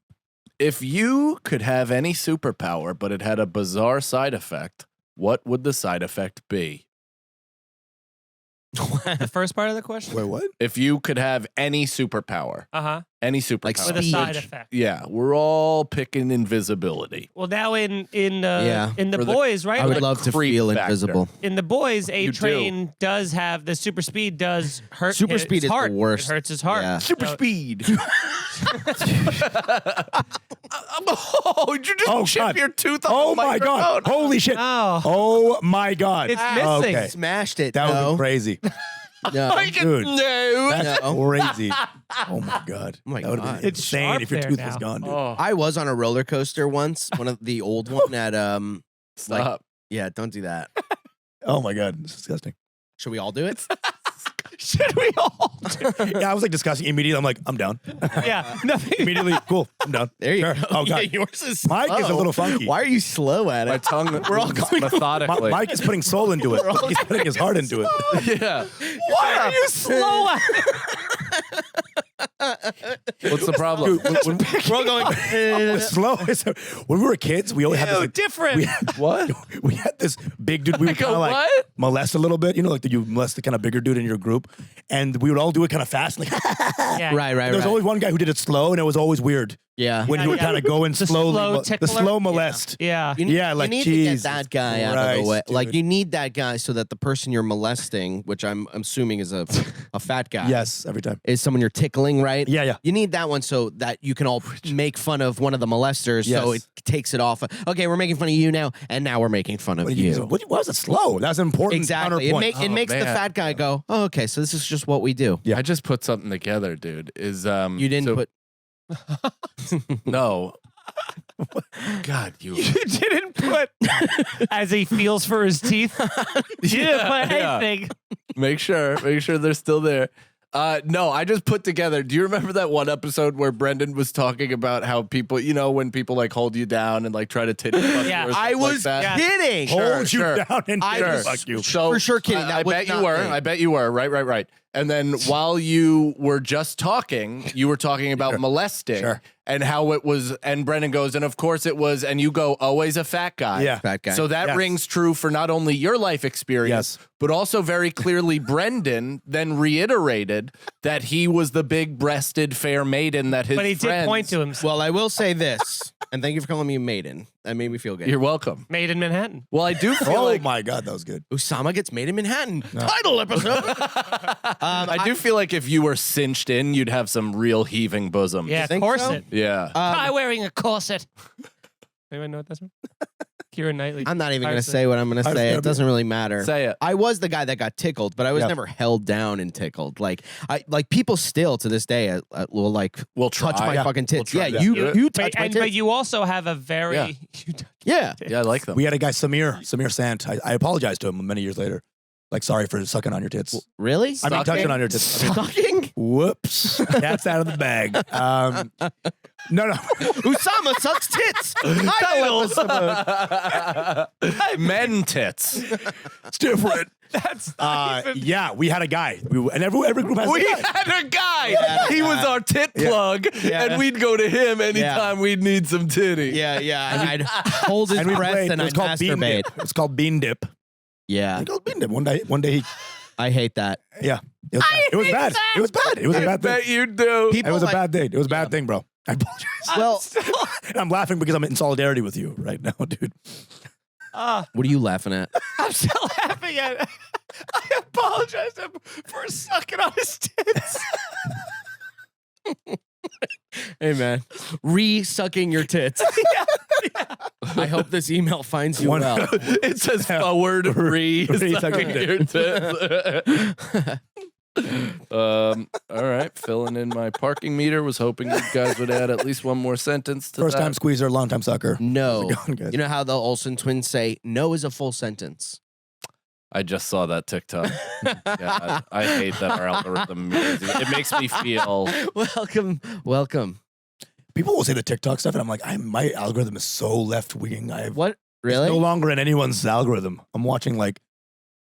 If you could have any superpower, but it had a bizarre side effect, what would the side effect be? The first part of the question. Wait, what? If you could have any superpower, Like any superpower. Like with a Speech. side effect. Yeah, we're all picking invisibility. Well, now in Yeah. the For the- boys, right? I would the love to creep feel factor. invisible. In the boys, A You Train does have the super speed does hurt. Super his speed is the heart. worst. It hurts his heart. Yeah. Super So- speed. Oh, did you just Oh, chip God. your tooth on Oh the my God. microphone? Holy shit. Oh, Oh my God. it's missing. Okay. Smashed it. That would no. be crazy. No. Dude. No. That's No. crazy. Oh my God. Oh my That would God. be It's insane sharp if your there tooth now. was gone, dude. Oh, I was on a roller coaster once, one of the old one at stop. yeah, don't do that. Oh my God. It's disgusting. Should we all do it? Should we all? Yeah, I was like disgusting immediately. I'm like, I'm down. Yeah, nothing. Immediately, cool. I'm down. There you Sure. go. Oh God. Yeah, yours is Mike is a slow. little funky. Why are you slow at My it? tongue We're all going methodically. Mike is putting soul into it. He's putting his heart into it. Yeah. Why are you slow at it? What's the problem? Dude, when We're all going. slow. When we were kids, we always had this. Ew, Like, different. we had, What? we had this big dude. We would Go, kind of like what? molest a little bit. You know, like you molest the kind of bigger dude in your group, and we would all do it kind of fast. Like Yeah. Right. there was always one guy who did it slow, and it was always weird Yeah. when Yeah, you were yeah. kind of going The slowly. slow the tickler? slow molest. Yeah. Yeah, like, you need to get Jesus that guy out of the Christ, way. Like dude. you need that guy so that the person you're molesting, which I'm assuming is a fat guy, Yes, every time. is someone you're tickling, right? Yeah, yeah. You need that one so that you can all make fun of one of the molesters, so Yes. it takes it off. Okay, we're making fun of you now, and now we're making fun of you. Why was it slow? That's an important Exactly. It, counterpoint. it makes the man. fat guy go, oh, okay, so this is just what we do. Yeah. I just put something together, dude. Is You didn't so put. No. God, you. You didn't put as he feels for his teeth. You didn't put yeah. anything. Make sure they're still there. No, I just put together. Do you remember that one episode where Brendan was talking about how people, when people like hold you down and like try to titty fuck Yeah, you or I something was like that? kidding. Hold sure. you down and I was- fuck you. So For sure kidding. I That was bet you not were. me. I bet you were. Right. And then while you were just talking, you were talking about molesting Sure. and how it was. And Brendan goes, and of course it was. And you go, always a fat guy. Yeah. Fat guy. So that Yes. rings true for not only your life experience, Yes. but also very clearly Brendan then reiterated that he was the big-breasted fair maiden that his But he did friends. point to himself. Well, I will say this, and thank you for calling me a maiden. That made me feel good. You're welcome. Made in Manhattan. Well, I do feel Oh like my God, that was good. Usama gets made in Manhattan. Title episode. I do feel like if you were cinched in, you'd have some real heaving bosoms. Yeah, think corset. Yeah. Try wearing a corset. Anyone know what that's from? Keira Knightley. I'm not even going to Corset. say what I'm going to I was say. gonna It doesn't really matter. Say it. I was the guy that got tickled, but I was Yeah. never held down and tickled. Like people still to this day will like We'll touch try. my Yeah. fucking tits. We'll Yeah, try. you Yeah. you But, touch my but tits. you also have a very Yeah. Yeah. Yeah, I like them. We had a guy, Samir Sant. I apologized to him many years later. Like, sorry for sucking on your tits. Really? I mean, Sucking? touching on your tits. I mean, Sucking? whoops. That's out of the bag. No. Usama sucks tits. Title episode. Men tits. It's different. That's not even- Yeah, we had a guy. And every group has We a guy. had a guy. had a He was guy. our tit plug, Yeah. and we'd go to him anytime we'd need some titty. Yeah. And I'd hold his And we breast played. and It I'd was called Bean masturbate. Dip. It's called Bean Dip. Yeah. It was Bean Dip. One day he, I hate that. yeah. It was bad. It was bad. It was a I bad bet thing. you do. It was a bad thing. It was a bad thing, bro. I apologize. Well, And I'm laughing because I'm in solidarity with you right now, dude. what are you laughing at? I'm still laughing at it. I apologize to him for sucking on his tits. Hey man, re-sucking your tits. I hope this email finds you One- well. It says forward re Re- sucking your tits. All right, filling in my parking meter. Was hoping you guys would add at least one more sentence to First that. time squeezer, long time sucker. No. How's it going, guys? You know how the Olsen twins say no is a full sentence? I just saw that TikTok. Yeah, I hate that our algorithm. It makes me feel. Welcome. People will say the TikTok stuff, and I'm like, my algorithm is so left wing. What? It's Really? no longer in anyone's algorithm. I'm watching like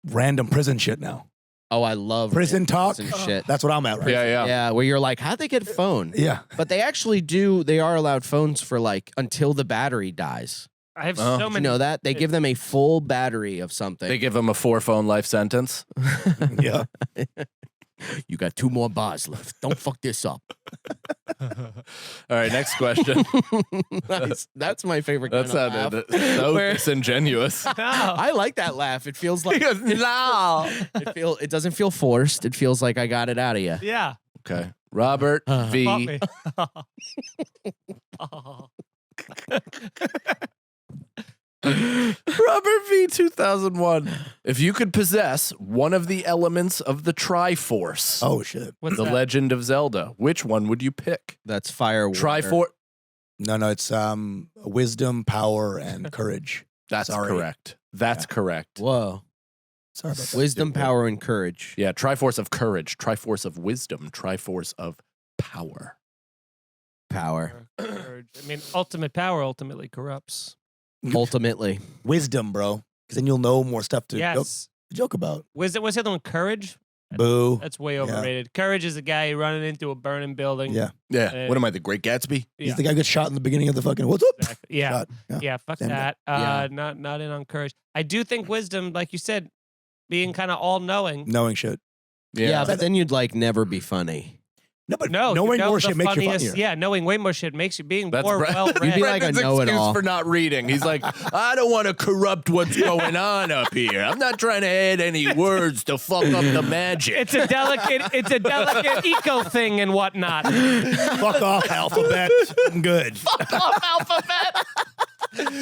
random prison shit now. Oh, I love Prison talk. and shit. That's what I'm at right Yeah. Yeah, where you're like, how'd they get a phone? Yeah. But they actually do. They are allowed phones for like until the battery dies. I have Oh. so You many. know that they give them a full battery of something. They give him a 4-phone life sentence. Yeah. You got 2 more bars left. Don't fuck this up. All right, next question. That's my favorite. That kind of sounded laugh. so Where- disingenuous. No. I like that laugh. It feels like No. it doesn't feel forced. It feels like I got it out of you. Yeah. Okay, Robert Fought V. me. Oh. Robert V. 2001. If you could possess one of the elements of the Triforce, Oh shit. What's the that? Legend of Zelda, which one would you pick? That's fire. water. Triforce. No, it's wisdom, power, and courage. That's Sorry. correct. That's correct. Whoa. Sorry about that. Wisdom, power, and courage. Yeah, Triforce of courage, Triforce of wisdom, Triforce of power. Power. Courage. I mean, ultimate power ultimately corrupts. Ultimately. Wisdom, bro. Because then you'll know more stuff to Yes. joke about. Wisdom. What's the other one? Courage. Boo. That's way overrated. Courage is a guy running into a burning building. Yeah. Yeah. What am I, the Great Gatsby? Yeah. He's the guy who gets shot in the beginning of the fucking what's up? Exactly. Yeah. Shot. Yeah. Fuck Same that. Yeah. Not in on courage. I do think wisdom, like you said, being kind of all knowing. Knowing shit. Yeah, but then you'd like never be funny. No, but No, knowing you know more the shit makes you funniest- funnier. Yeah, knowing way more shit makes you being That's more well You'd be read. like a Brendan's know-it-all. excuse for not reading. He's like, I don't want to corrupt what's going on up here. I'm not trying to add any words to fuck up the magic. It's a delicate eco thing and whatnot. Fuck off, alphabet. I'm good. Fuck off, alphabet.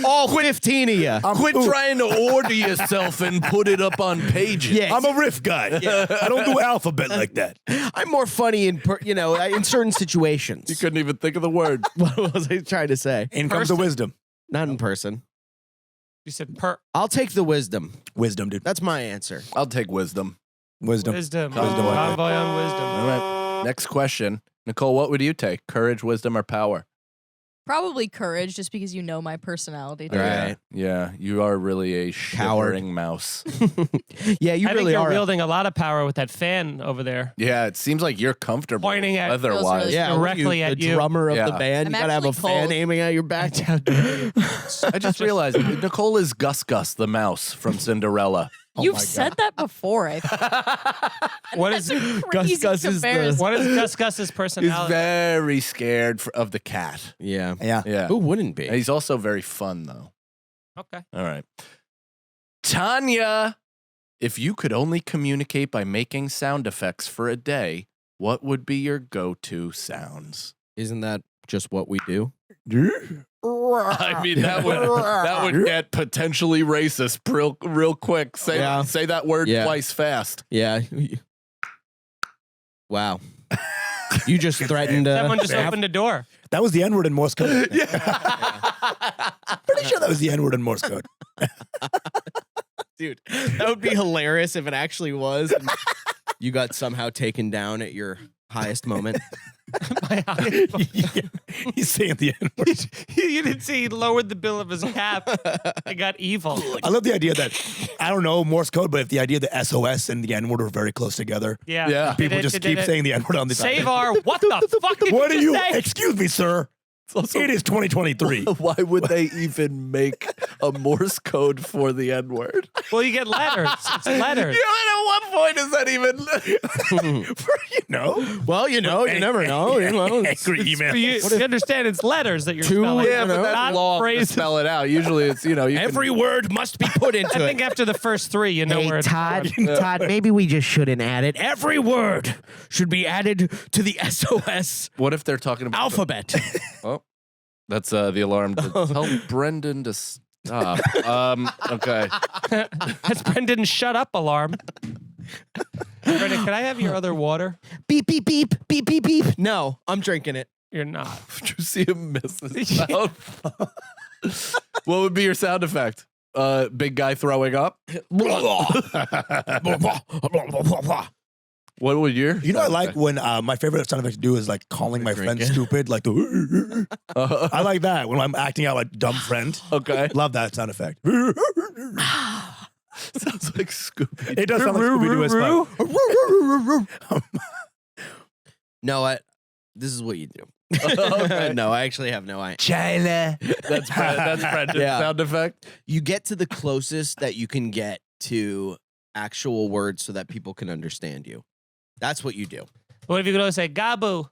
All 15 of you. Quit trying to order yourself and put it up on pages. Yeah. I'm a riff guy. I don't do alphabet like that. I'm more funny in in certain situations. You couldn't even think of the word. What was I trying to say? In comes the wisdom. Not in person. You said I'll take the wisdom. Wisdom, dude. That's my answer. I'll take wisdom. Wisdom. wisdom. Wisdom. Convoy on wisdom. All right. Next question. Nicole, what would you take? Courage, wisdom, or power? Probably courage, just because you know my personality. Too. Right. Yeah, you are really a shivering mouse. Yeah, you I really think you're are. wielding a lot of power with that fan over there. Yeah, it seems like you're comfortable. Pointing at- Feels otherwise. really- Yeah, Directly the at you. drummer of Yeah. the band. I'm You gotta have a actually fan cold. aiming at your back. I just realized Nicole is Gus Gus, the mouse from Cinderella. You've said that before. I think. What is Crazy Gus is the- comparison. what is Gus Gus's He's personality? very scared of the cat. Yeah. Yeah. Yeah. Who wouldn't be? He's also very fun, though. Okay. All right. Tanya, if you could only communicate by making sound effects for a day, what would be your go-to sounds? Isn't that just what we do? I mean, that would get potentially racist real quick. Say that word Yeah. twice fast. Yeah. Wow. You just threatened. Someone just opened a door. That was the N-word in Morse code. Yeah. Pretty sure that was the N-word in Morse code. Dude, that would be hilarious if it actually was. And you got somehow taken down at your highest moment. He's saying the N-word. You didn't see he lowered the bill of his cap. I got evil. I love the idea that, I don't know Morse code, but if the idea that SOS and the N-word are very close together. Yeah. Yeah. People just keep saying the N-word on the Save our what the fuck did What you are you? just say? Excuse me, sir. It is 2023. Why would they even make a Morse code for the N-word? Well, you get letters. It's letters. Yeah, and at what point is that even? You know? Well, you never know. You know, Angry email. You understand it's letters that you're Two- spelling. Yeah, but that's Not long to phrases. spell it out. Usually it's, you can- every word must be put into I it. think after the first three, you know where it's Todd, going. Todd, maybe we just shouldn't add it. Every word should be added to the SOS What if they're talking about alphabet. Oh, that's the alarm to tell Brendan to stop. Okay. That's Brendan's shut up alarm. Brendan, can I have your other water? Beep, beep, beep, beep, beep, beep. No, I'm drinking it. You're not. Did you see him miss his sound? What would be your sound effect? Big guy throwing up? What would your? You know, I like when my favorite sound effect to do is like calling my friend stupid, like the. I like that when I'm acting out like dumb friend. Okay. Love that sound effect. Sounds like Scooby. It does sound like Scooby-Doo as well. No, this is what you do. Okay. No, I actually have no idea. China. That's Brendan's Yeah. sound effect. You get to the closest that you can get to actual words so that people can understand you. That's what you do. What if you could always say Gabu?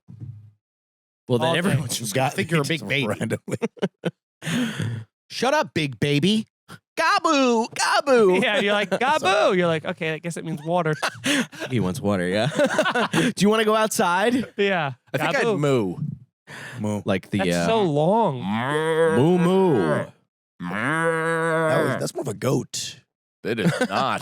Well, then All everyone's things. just gonna think you're a big baby. Randomly. Shut up, big baby. Gaboo, gaboo. Yeah, you're like Gabu. You're like, okay, I guess it means water. He wants water, yeah. Do you want to go outside? Yeah. I think Gabu. I'd moo. Moo. Like the That's so long. moo moo. That's more of a goat. It is not.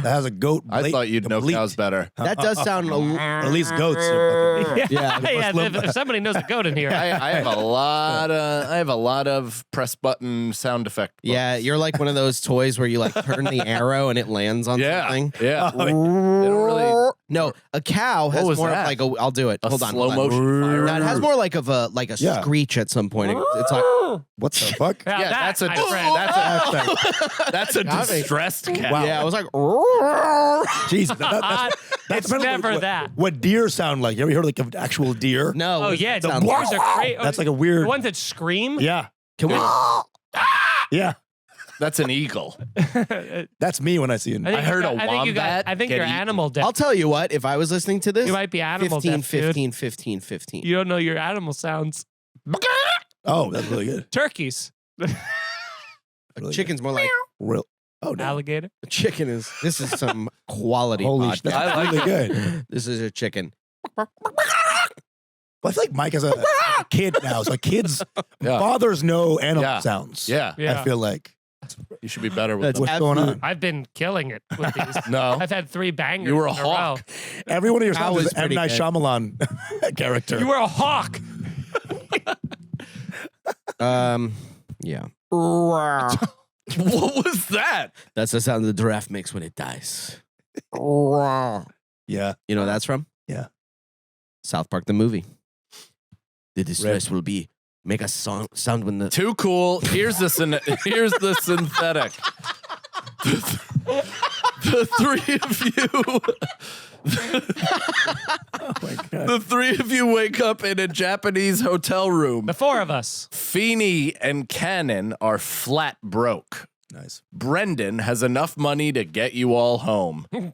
That has a goat. I thought you'd know cows better. That does sound At least goats. Are fucking- Yeah, Yeah, if somebody knows a goat in here. I have a lot. I have a lot of press button sound effect. books. yeah, you're like one of those toys where you like turn the arrow and it lands on Yeah. something. Yeah. They don't really. No, a cow has was more that? of like a. I'll do it. A Hold on. slow hold on. motion fire. No, it has more like of a Yeah. screech at some point. It's like What the fuck? Now Yeah, that's a my friend. that's a Got me. distressed cat. yeah, it was like. Jeez, It's apparently never what, that. What deer sound like? You ever heard like an actual deer? No. Oh yeah, sounds deers like- are crazy. That's like a the weird. ones that scream. Yeah. Can we? Yeah. That's an eagle. That's me when I see it. I heard a wombat I think get you're eaten. animal deaf. I'll tell you what. If I was listening to this, You might be animal 15, deaf, dude. 15, 15, 15. You don't know your animal sounds. Oh, that's really good. Turkeys, Really Chicken's more like Real. Oh no. alligator. chicken is. This is some quality Holy podcast. shit. That's I like really good. This is a chicken. But I feel like Mike is a kid now, so kids, Yeah. fathers know animal Yeah. sounds. Yeah. Yeah. I feel like. You should be better with That's them. What's going on? I've been killing it with these. No. I've had 3 bangers. You were a in row. hawk. Every one of your That sounds was is M. pretty Night good. Shyamalan character. You were a hawk. Yeah. What was that? That's the sound the giraffe makes when it dies. Yeah. You know what that's from? Yeah. South Park the movie. The distress will be make a sound when the Too cool. Here's the here's the synthetic. The three of you. Oh my God. The 3 of you wake up in a Japanese hotel room. The 4 of us. Feeney and Cannon are flat broke. Nice. Brendan has enough money to get you all home. Did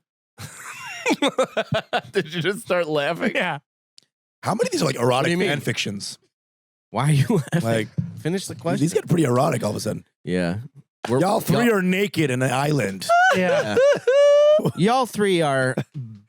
you just start laughing? Yeah. How many of these are like do erotic you mean? fan fictions? Why are you laughing? Like, Finish the question. these get pretty erotic all of a sudden. Yeah. Y'all 3 are naked in an island. Yeah. Y'all 3 are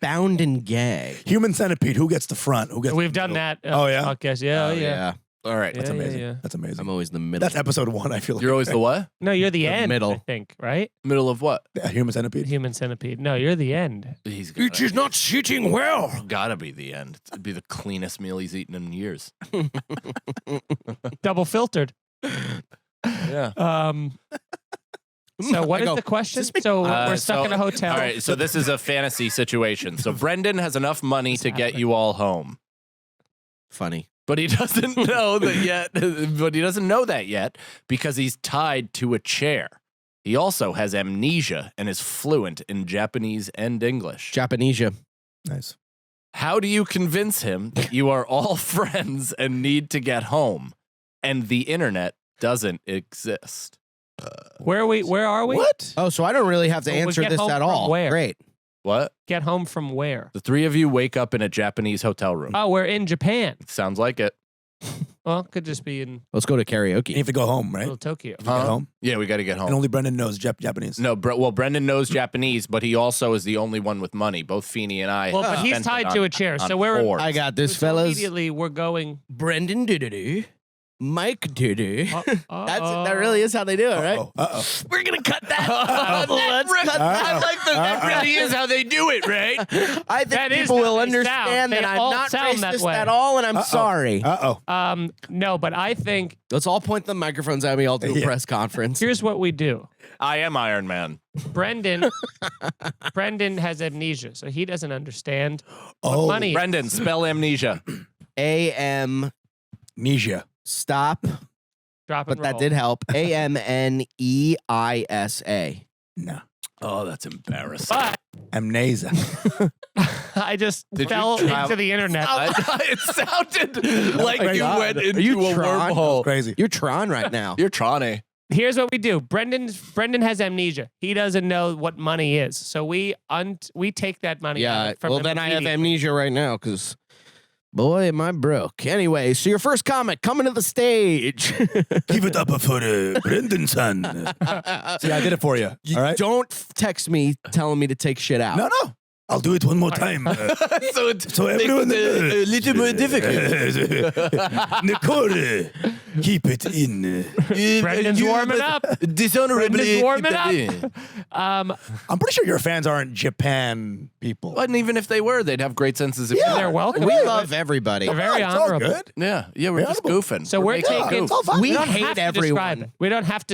bound and gagged. Human centipede. Who gets the front? Who gets? We've the done middle? that. Oh, yeah? Podcast. Yeah. Oh, yeah. All right. That's Yeah, amazing. yeah. That's amazing. I'm always in the middle. That's episode 1. I feel like You're always the what? No, you're the, The end. middle. I think. Right. Middle of what? Human centipede. Human centipede. No, you're the end. He's It is not sitting well. gotta be the end. It'd be the cleanest meal he's eaten in years. Double filtered. Yeah. So what I is go, the question? "Is this me?" So we're stuck in a hotel. All right. So this is a fantasy situation. So Brendan has enough money to get you all home. Funny. But he doesn't know that yet. But he doesn't know that yet because he's tied to a chair. He also has amnesia and is fluent in Japanese and English. Japanesia. Nice. How do you convince him that you are all friends and need to get home and the internet doesn't exist? Where are we? Where are we? What? Oh, so I don't really have to Well, we answer get this home at from all. where? Great. What? Get home from where? The 3 of you wake up in a Japanese hotel room. Oh, we're in Japan. Sounds like it. Well, could just be in Let's go to karaoke. You have to go home, right? little Tokyo. You get home. Yeah, we got to get And home. only Brendan knows Japanese. No, well, Brendan knows Japanese, but he also is the only one with money. Both Feeney and I. Well, but he's spent it tied on- to a chair, on so we're. boards. I got this, so fellas. Immediately, we're going. Brendan doo-doo-doo. Mike doo-doo. That really is how they do it, right? Uh-oh. We're going to cut that. Let's cut that. I like that. That really is how they do it, right? I think That is people how will they understand sound. that They I'm all not sound that racist way. at all, and I'm sorry. Uh-oh. No, but I think Let's all point the microphones at me. I'll do a Yeah. press conference. here's what we do. I am Iron Man. Brendan has amnesia, so he doesn't understand what Oh, money is. Brendan, spell amnesia. A-M, Amnesia. stop, Drop and but that roll. did help. A-M-N-E-I-S-A. No. Oh, that's embarrassing. But Amnesia. I just Did you fell travel- into the internet. It sounded like my you God. went Are into you a Tron? wormhole. Crazy. You're Tron right now. You're Tronny. Here's what we do. Brendan has amnesia. He doesn't know what money is, so we take that money. Yeah, out from well, him then I have immediately. amnesia right now because, boy, am I broke. Anyway, so your first comic coming to the stage. Give it up for Brendan son. See, I did it for you. All right? Don't text me telling me to take shit out. No. I'll do it one more time. So it So everyone, makes it a little more difficult. Nicole, keep it in. Brendan's warming up. Dishonorably. Brendan's warming up. I'm pretty sure your fans aren't Japan people. And even if they were, they'd have great senses of Yeah. humor. They're welcome. We love everybody. They're very It's all honorable. good. Yeah, we're just Honorable. goofing. So we're making taking. it's all fine. We We don't hate have to everyone. describe it. We don't have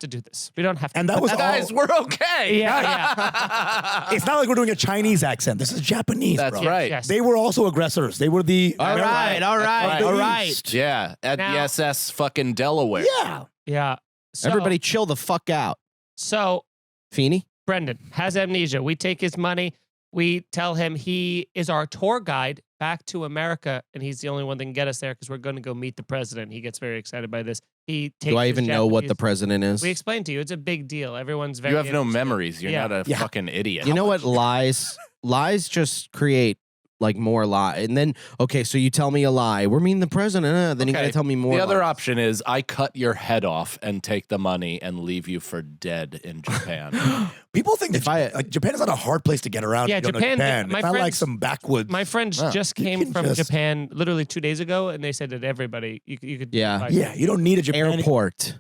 to do this. We don't have to. And that was Guys, all. we're okay. yeah. It's not like we're doing a Chinese accent. This is Japanese, That's bro. right. Yes. They were also aggressors. They were the. All right, all right, Of all the right. East. Yeah, at Now- the SS fucking Delaware. Yeah. Yeah. So, Everybody chill the fuck out. So Feeney? Brendan has amnesia. We take his money. We tell him he is our tour guide back to America, and he's the only one that can get us there because we're going to go meet the president. He gets very excited by this. He takes Do I his even know what the Japanese- president is? We explained to you. It's a big deal. Everyone's very. You have no interested. memories. You're Yeah. not a Yeah. fucking idiot. You know what lies? Lies just create like more lie. And then, okay, so you tell me a lie. We're meeting the president. Then you got to tell me more. The other lies. option is I cut your head off and take the money and leave you for dead in Japan. People think that Japan is not a hard place to get around. Yeah, if you don't know Japan- Japan. my It's not like friends- some backwoods. My friends just You came can from just- Japan literally 2 days ago, and they said that everybody you could Yeah. buy- Yeah, you don't need a Japan Airport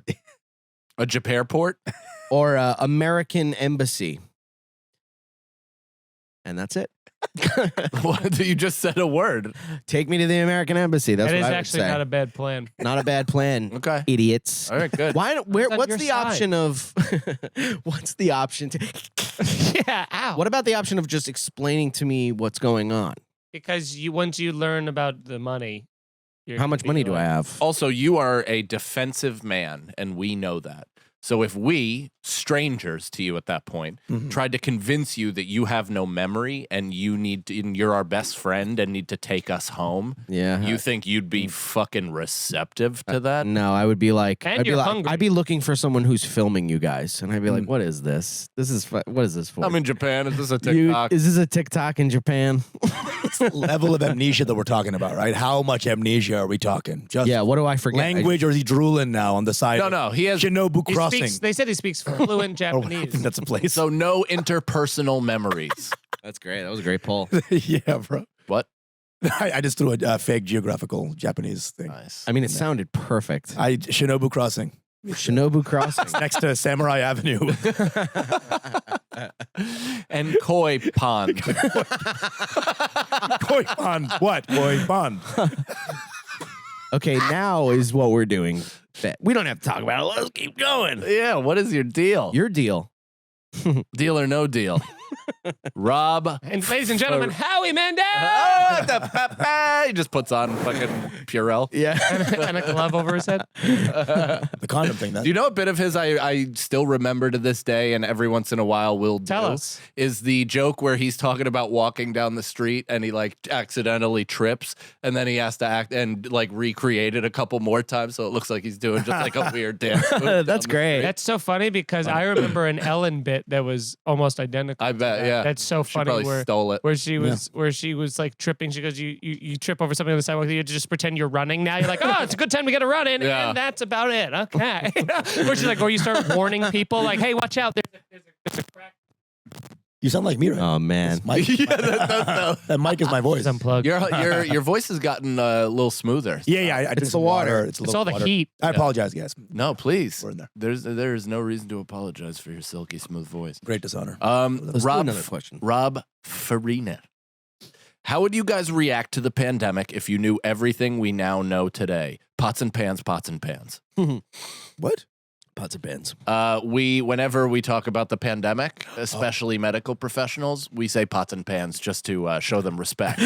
A Japanport? or American embassy. And that's it. What? You just said a word. Take me to the American embassy. That's That what is I would actually say. not a bad plan. Not a bad plan. Okay. Idiots. All right, good. Why? Where? on What's your the side. option of? What's the option? Yeah, ow. What about the option of just explaining to me what's going on? Because once you learn about the money, you're How gonna much be money do I like- have? Also, you are a defensive man, and we know that. So if we, strangers to you at that point, Mhm. tried to convince you that you have no memory and and you're our best friend and need to take us home, Yeah. you think you'd be fucking receptive to that? No, I would be like, And I'd be you're like, hungry. I'd be looking for someone who's filming you guys, and I'd be like, what is this? This is what is this for? I'm in Japan. Is this a You- TikTok? is this a TikTok in Japan? It's the level of amnesia that we're talking about, right? How much amnesia are we talking? Just Yeah. What do I forget? language, or is he drooling now on the side? No, he has Shinobu He Crossing. speaks, they said he speaks fluent Oh, I think Japanese. that's a place. so no interpersonal memories. That's great. That was a great poll. Yeah, bro. What? I just threw a fake geographical Japanese thing. Nice. I mean, it sounded perfect. Shinobu Crossing. Shinobu Crossing. Next to Samurai Avenue. And Koi Pond. Koi Pond. What? Koi Pond. Okay, now is what we're doing. We don't have to talk about it. Let's keep going. Yeah, what is your deal? Your deal. Deal or no deal? Rob. And ladies and gentlemen, Howie Mandel! He just puts on fucking Purell. Yeah. And a glove over his head. The condom thing. Do you know a bit of his I still remember to this day, and every once in a while will Tell do, us. is the joke where he's talking about walking down the street and he like accidentally trips, and then he has to act and like recreate it a couple more times so it looks like he's doing just like a weird dance. move down That's the great. street. That's so funny because I remember an Ellen bit that was almost identical. I to bet, that. yeah. That's so She funny probably where stole it. where she was like tripping. She goes, you trip over something on the sidewalk. You just pretend you're running now. You're like, oh, it's a good time to get a run in, Yeah. and that's about it. Okay. Where she's like, or you start warning people, like, hey, watch out. There's a crack. You sound like me right now. Oh man. Mike, Yeah, that mic is my voice. Unplugged. Your voice has gotten a little smoother. Yeah. I did the some water. It's, a It's little all the water. heat. I apologize, guys. No, please. We're in there. There is no reason to apologize for your silky smooth voice. Great dishonor. Let's do Rob another question. Rob Farina. How would you guys react to the pandemic if you knew everything we now know today? Pots and pans, pots and pans. What? Pots and pans. Whenever we talk about the pandemic, especially medical professionals, we say pots and pans just to show them respect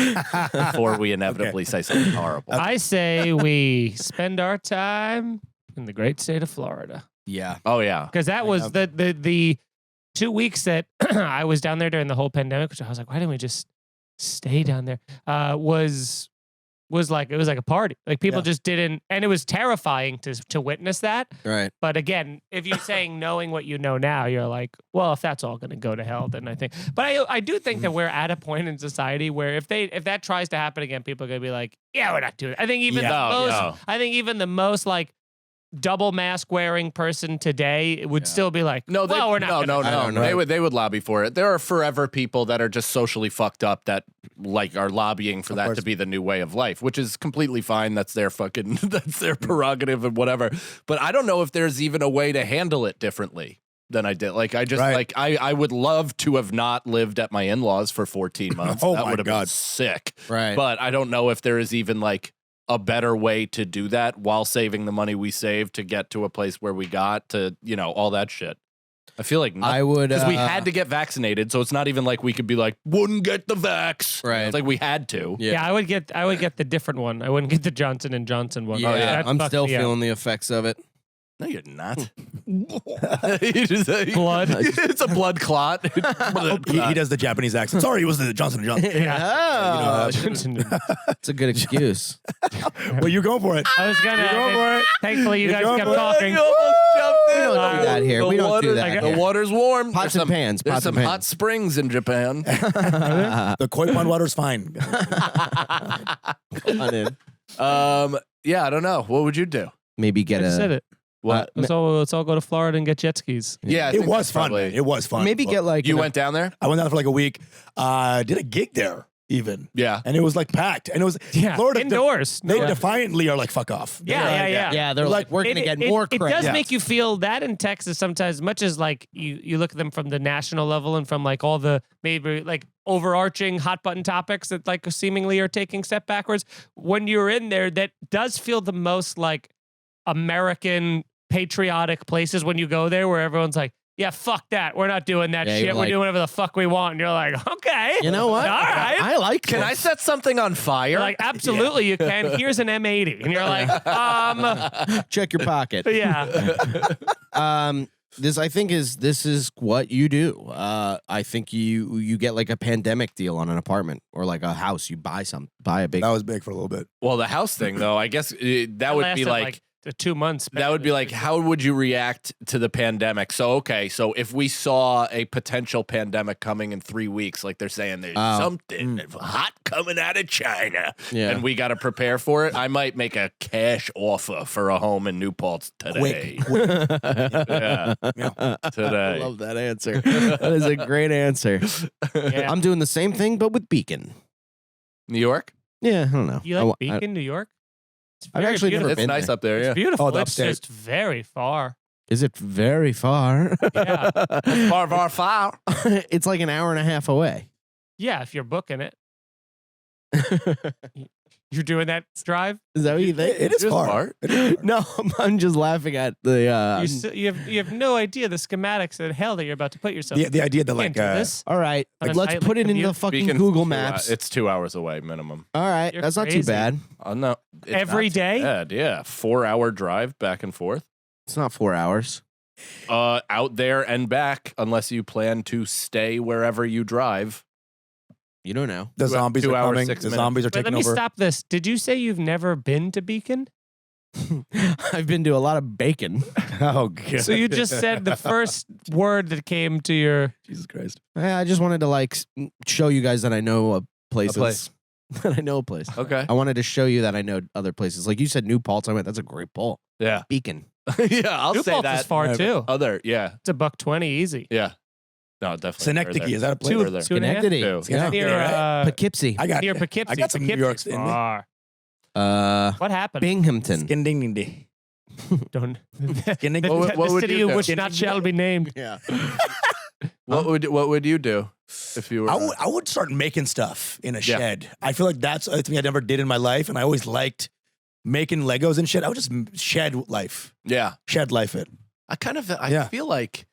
before we inevitably say something horrible. I say we spend our time in the great state of Florida. Yeah. Oh yeah, Because that was the 2 weeks that I was down there during the whole pandemic, which I was like, why didn't we just stay down there? Was like, it was like a party. Like people Yeah. just didn't, and it was terrifying to witness that. Right. But again, if you're saying knowing what you know now, you're like, well, if that's all going to go to hell, then I think. But I do think that we're at a point in society where if that tries to happen again, people are going to be like, yeah, we're not doing it. I think even the most like double mask wearing person today would still be like, no, well, we're not. no. don't know. They would lobby for it. There are forever people that are just socially fucked up that like are lobbying for Of that course. to be the new way of life, which is completely fine. That's their fucking that's their prerogative and whatever. But I don't know if there's even a way to handle it differently than I did. Like I just Right. like I would love to have not lived at my in-laws for 14 months. Oh that my would have been God. sick. Right. But I don't know if there is even like a better way to do that while saving the money we saved to get to a place where we got to, all that shit. I feel like I would because we had to get vaccinated, so it's not even like we could be like, wouldn't get the vax. Right. It's like we had to. Yeah, I would get the different one. I wouldn't get the Johnson and Johnson one. Yeah, That I'm fucked still me up. feeling the effects of it. No, you're not. You just- Blood. It's a blood clot. He does the Japanese accent. Sorry, it was the Johnson & Johnson. Yeah. It's a good excuse. Well, you're going for it. I was gonna. You're going for it. Thankfully, you You're guys going kept for it. talking. You almost jumped don't do that here. We don't do that The here. water's warm. Pots There's and pans. There's Pots some and hot pans. springs in Japan. The koi pond water's fine. Come on in. Yeah, I don't know. What would you do? Maybe I get just said a it. What? Let's all go to Florida and get jet skis. Yeah, I It think was that's fun. probably- Man. It was fun. maybe get like You an- went down there? I went down for like a week. Did a gig there even, Yeah. and it was like packed. And it was Yeah, Florida. indoors. They Yeah. defiantly are like fuck off. Yeah. They're like we're gonna get more It credit. does Yeah. make you feel that in Texas sometimes, much as like you look at them from the national level and from like all the maybe like overarching hot button topics that like seemingly are taking step backwards. When you're in there, that does feel the most like American patriotic places when you go there, where everyone's like, yeah, fuck that. We're not doing that Yeah, shit. you're We're like- doing whatever the fuck we want. And you're like, okay. You know what? All right. I like. Can I this. set something on fire? You're like, absolutely you can. Here's an M80. And you're like, check your pocket? yeah. This I think this is what you do. I think you get like a pandemic deal on an apartment or like a house. You buy a big. That was big for a little bit. Well, the house thing, though, I guess that would be lasted, like the 2 months. that would be like, how would you react to the pandemic? So, okay, so if we saw a potential pandemic coming in 3 weeks, like they're saying there's something hot coming out of China, Yeah. and we got to prepare for it, I might make a cash offer for a home in New Paltz today. Yeah, I today. love that answer. That is a great answer. Yeah. I'm doing the same thing, but with Beacon. New York? Yeah, I don't know. You like Beacon, New York? It's I've very actually never beautiful. It's been nice there. up there, It's yeah. beautiful. Oh, the It's upstate. just very far. Is it very far? Yeah. Far. It's like an hour and a half away. Yeah, if you're booking it. You're doing that drive? Is that what you think? It is It is far. far. It is far. No, I'm just laughing at the. You have no idea the schematics of hell that you're about to put yourself in. The idea that You like can't do this. All right, On a let's nightly put it in the commute? fucking Beacon's Google 2 Maps. It's 2 hours away minimum. All right, You're that's not too crazy. bad. Oh no, it's Every not too day? bad, yeah, 4-hour drive back and forth. It's not 4 hours. Out there and back, unless you plan to stay wherever you drive. You don't know. The zombies 2 are hours, coming. 6 The minutes. zombies are Wait, let taking me over. stop this. Did you say you've never been to Beacon? I've been to a lot of bacon. Oh god. So you just said the first word that came to your. Jesus Christ. I just wanted to like show you guys that I know places. place. That I know a place. Okay. I wanted to show you that I know other places. Like you said, New Paltz. I went. That's a great pull. Yeah. Beacon. Yeah, I'll New say Paltz that. is far too. Other, yeah, It's $1.20 easy. yeah. No, definitely. Synecdoche, is that a place? Two, Further. 2.5? Schenectady. Two. Yeah. Near, Yeah. Poughkeepsie. I got near you. Poughkeepsie. I got some New York's Poughkeepsie's in me. far. What happened? Binghamton. Skindingding. Don't. Skinding- The, What the would city you in do? which not shall be named. Yeah. What would you do if you were? I would start making stuff in a Yeah. shed. I feel like that's something I never did in my life, and I always liked making Legos and shit. I would just shed life it. I kind of. I Yeah. feel like.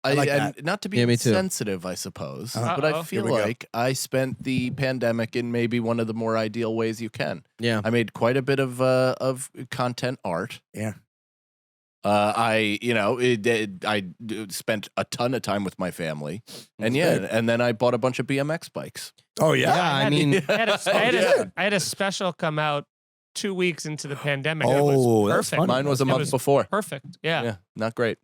I like and that. not to be Yeah, me too. insensitive, I suppose, but I Uh-oh. feel Here we go. like I spent the pandemic in maybe one of the more ideal ways you can. Yeah. I made quite a bit of content art. Yeah. I spent a ton of time with my family, and That's great. and then I bought a bunch of BMX bikes. Oh yeah. Yeah, I mean, I had a special come out 2 weeks into the pandemic. and it Oh, was that's perfect. funny. Mine was a It month was before. Perfect. Yeah. Yeah, not great.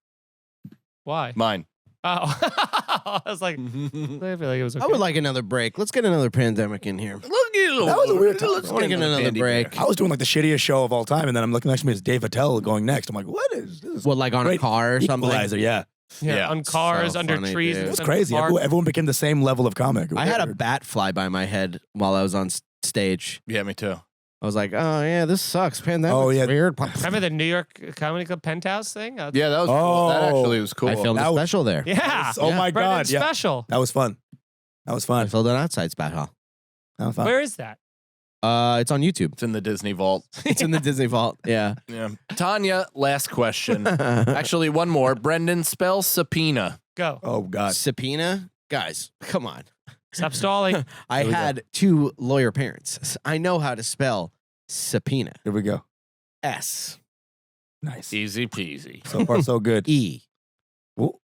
Why? Mine. Oh, I was like, I feel like it was okay. I would like another break. Let's get another pandemic in here. Look at That was a weird time. Let's I wanna get another Bandy break. Bear. I was doing like the shittiest show of all time, and then I'm looking next to me, it's Dave Attell going next. I'm like, what is this? What, like on a Great car or something? Equalizer, yeah. Yeah, on cars, so under funny, trees. dude. in It was Central crazy. Park. Everyone became the same level of comic. It was I had a weird. bat fly by my head while I was on stage. Yeah, me too. I was like, oh, yeah, this sucks. Pandemic. Oh, yeah. Weird. Remember the New York Comedy Club Penthouse thing? Yeah, that was cool. That Oh. actually was cool. I filmed That a was- special there. Yeah. Oh Yeah. my Brendan god, yeah. special. That was fun. That was I fun. filmed an outside spat hall. That was fun. Where is that? It's on YouTube. It's in the Disney vault. It's in the Disney vault. Yeah. Yeah. Tanya, last question. Actually, one more. Brendan, spell subpoena. Go. Oh god. Subpoena? Guys, come on. Stop stalling. I Here we go. had 2 lawyer parents. I know how to spell subpoena. Here we go. S Nice. Easy peasy. So far, so good. E.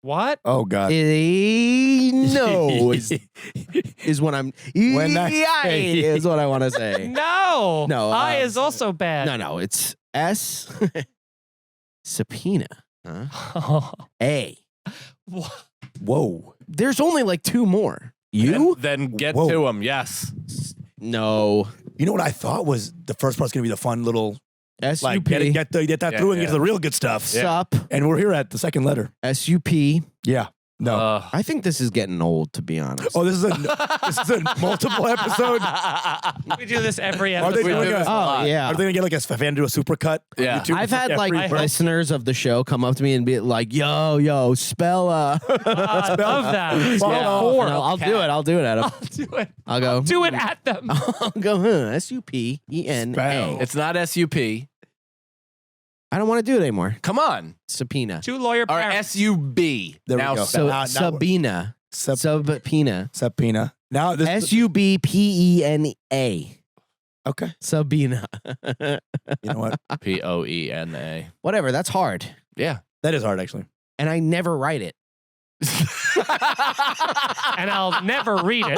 What? Oh god. No is what I'm. When I say- is what I want to say. No. No, I is also bad. No, it's S subpoena. A. Whoa. There's only like 2 more. You? Then get Whoa. to them. Yes. No. You know what I thought was the first part's gonna be the fun little SUP. like get that through and get to the real good stuff. Sup. And we're here at the second letter. SUP. Yeah. No. I think this is getting old, to be honest. Oh, this is a multiple episode. We do this every Are they episode. doing a, Oh, yeah. Are they gonna get like a fan do a supercut? on Yeah. YouTube? I've had Yeah, like free press. listeners of the show come up to me and be like, yo, spell I love that. Follow. Yeah. Four. I'll do it. I'll do it, Adam. I'll do it. I'll go. Do it at them. I'll go, SUPENA. Spell. It's not SUP. I don't want to do it anymore. Come on. Subpoena. 2 lawyer Or parents. SUB. There we Now go. spell- Now- Sabina. Subpoena. Subpoena. Now this. SUBPENA. Okay. Sabina. You know what? POENA. Whatever. That's hard. Yeah. That is hard actually. And I never write it. And I'll never read it.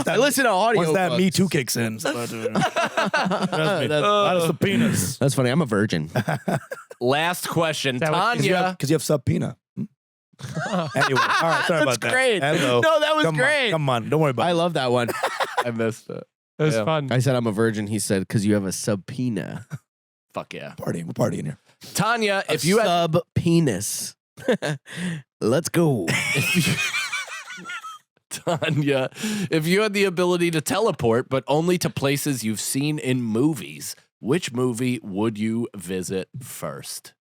I listen to audio. Once that books. Me Too kicks in. Trust me. That's the penis. That's funny. I'm a virgin. Last question. that what- Tanya. Because you have subpoena. Anyway, all right. Sorry about that. great. Hello. No, that was Come great. On, come on. Don't worry about I it. love that one. I missed it. It was Yeah. fun. I said I'm a virgin. He said because you have a subpoena. Fuck yeah. Partying. We're partying here. Tanya, if A you had sub penis. Let's go. Tanya, if you had the ability to teleport, but only to places you've seen in movies, which movie would you visit first?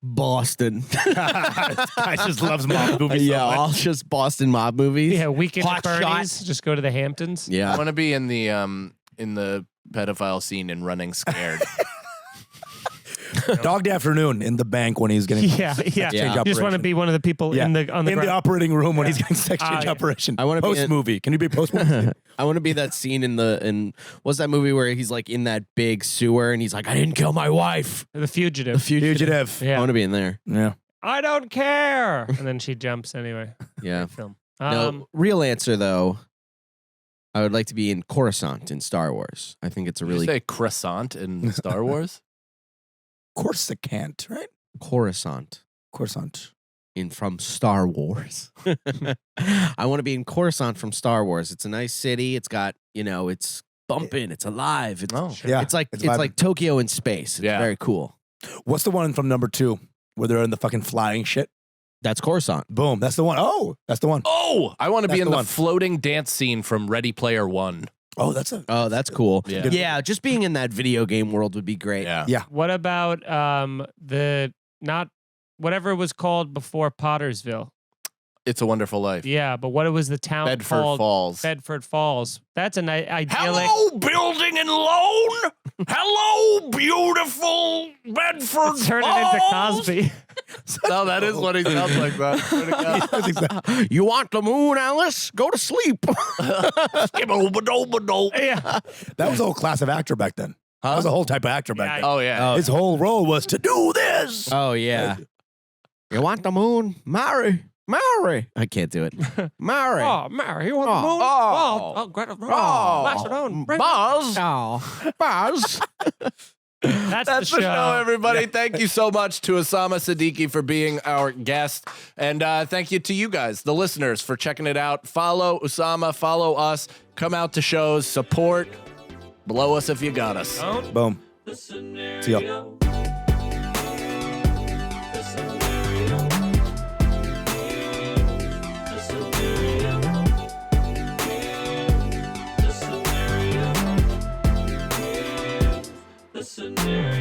Boston. I just loves mob movies. Yeah, so much. all just Boston mob movies. Yeah, weekend Hot at Bernie's. Just go to the Hamptons. I Yeah. want to be in the pedophile scene in Running Scared. Dog Day Afternoon in the bank when he's getting Yeah, yeah. exchange Yeah. You just want to operation. be one of the people Yeah. in the on the in the ground. operating room when he's getting sex change yeah. operation. I wanna be post in- movie. Can you be post movie? I want to be that scene in what's that movie where he's like in that big sewer and he's like, I didn't kill my wife. The Fugitive. Fugitive. I Yeah. want to be in there. Yeah. I don't care. And then she jumps anyway. Yeah. Great film. No, real answer though, I would like to be in Coruscant in Star Wars. I think it's a Did you really say croissant in Star Wars? Coruscant, right? Coruscant Coruscant. from Star Wars. I want to be in Coruscant from Star Wars. It's a nice city. It's got, it's bumping. It's alive. It's, Oh, Yeah. it's like vibing. Tokyo in space. It's Yeah. very cool. What's the one from number 2 where they're in the fucking flying shit? That's Coruscant. Boom. That's the one. Oh, that's the one. Oh, I want to be That's in the the one. floating dance scene from Ready Player One. Oh, that's a. Oh, that's cool. Yeah. Yeah, just being in that video game world would be great. Yeah. What about the not whatever it was called before Pottersville? It's a Wonderful Life. Yeah, but what was the town Bedford called? Falls. Bedford Falls. That's an idyllic. Hello, building and loan. Hello, beautiful Bedford Turn it into Cosby. No, that is what he sounds like. That. Swear to God. That's exactly. You want the moon, Alice? Go to sleep. Skibble-ba-do-ba-do. Yeah. That was a whole class of actor back then. That was a whole type of actor back then. Oh yeah. His whole role was to do this. Oh yeah. You want the moon? Marry. I can't do it. Marry. Oh, Mary, you want Oh. the moon? Oh. Oh, Greta. Oh. Macedon. Buzz. Oh, Buzz. That's the show, everybody. Thank you so much to Usama Siddiquee for being our guest. And thank you to you guys, the listeners, for checking it out. Follow Usama, follow us, come out to shows, support, blow us if you got us. Don't Boom. The scenario. See ya. The scenario. The scenario. The scenario. The scenario.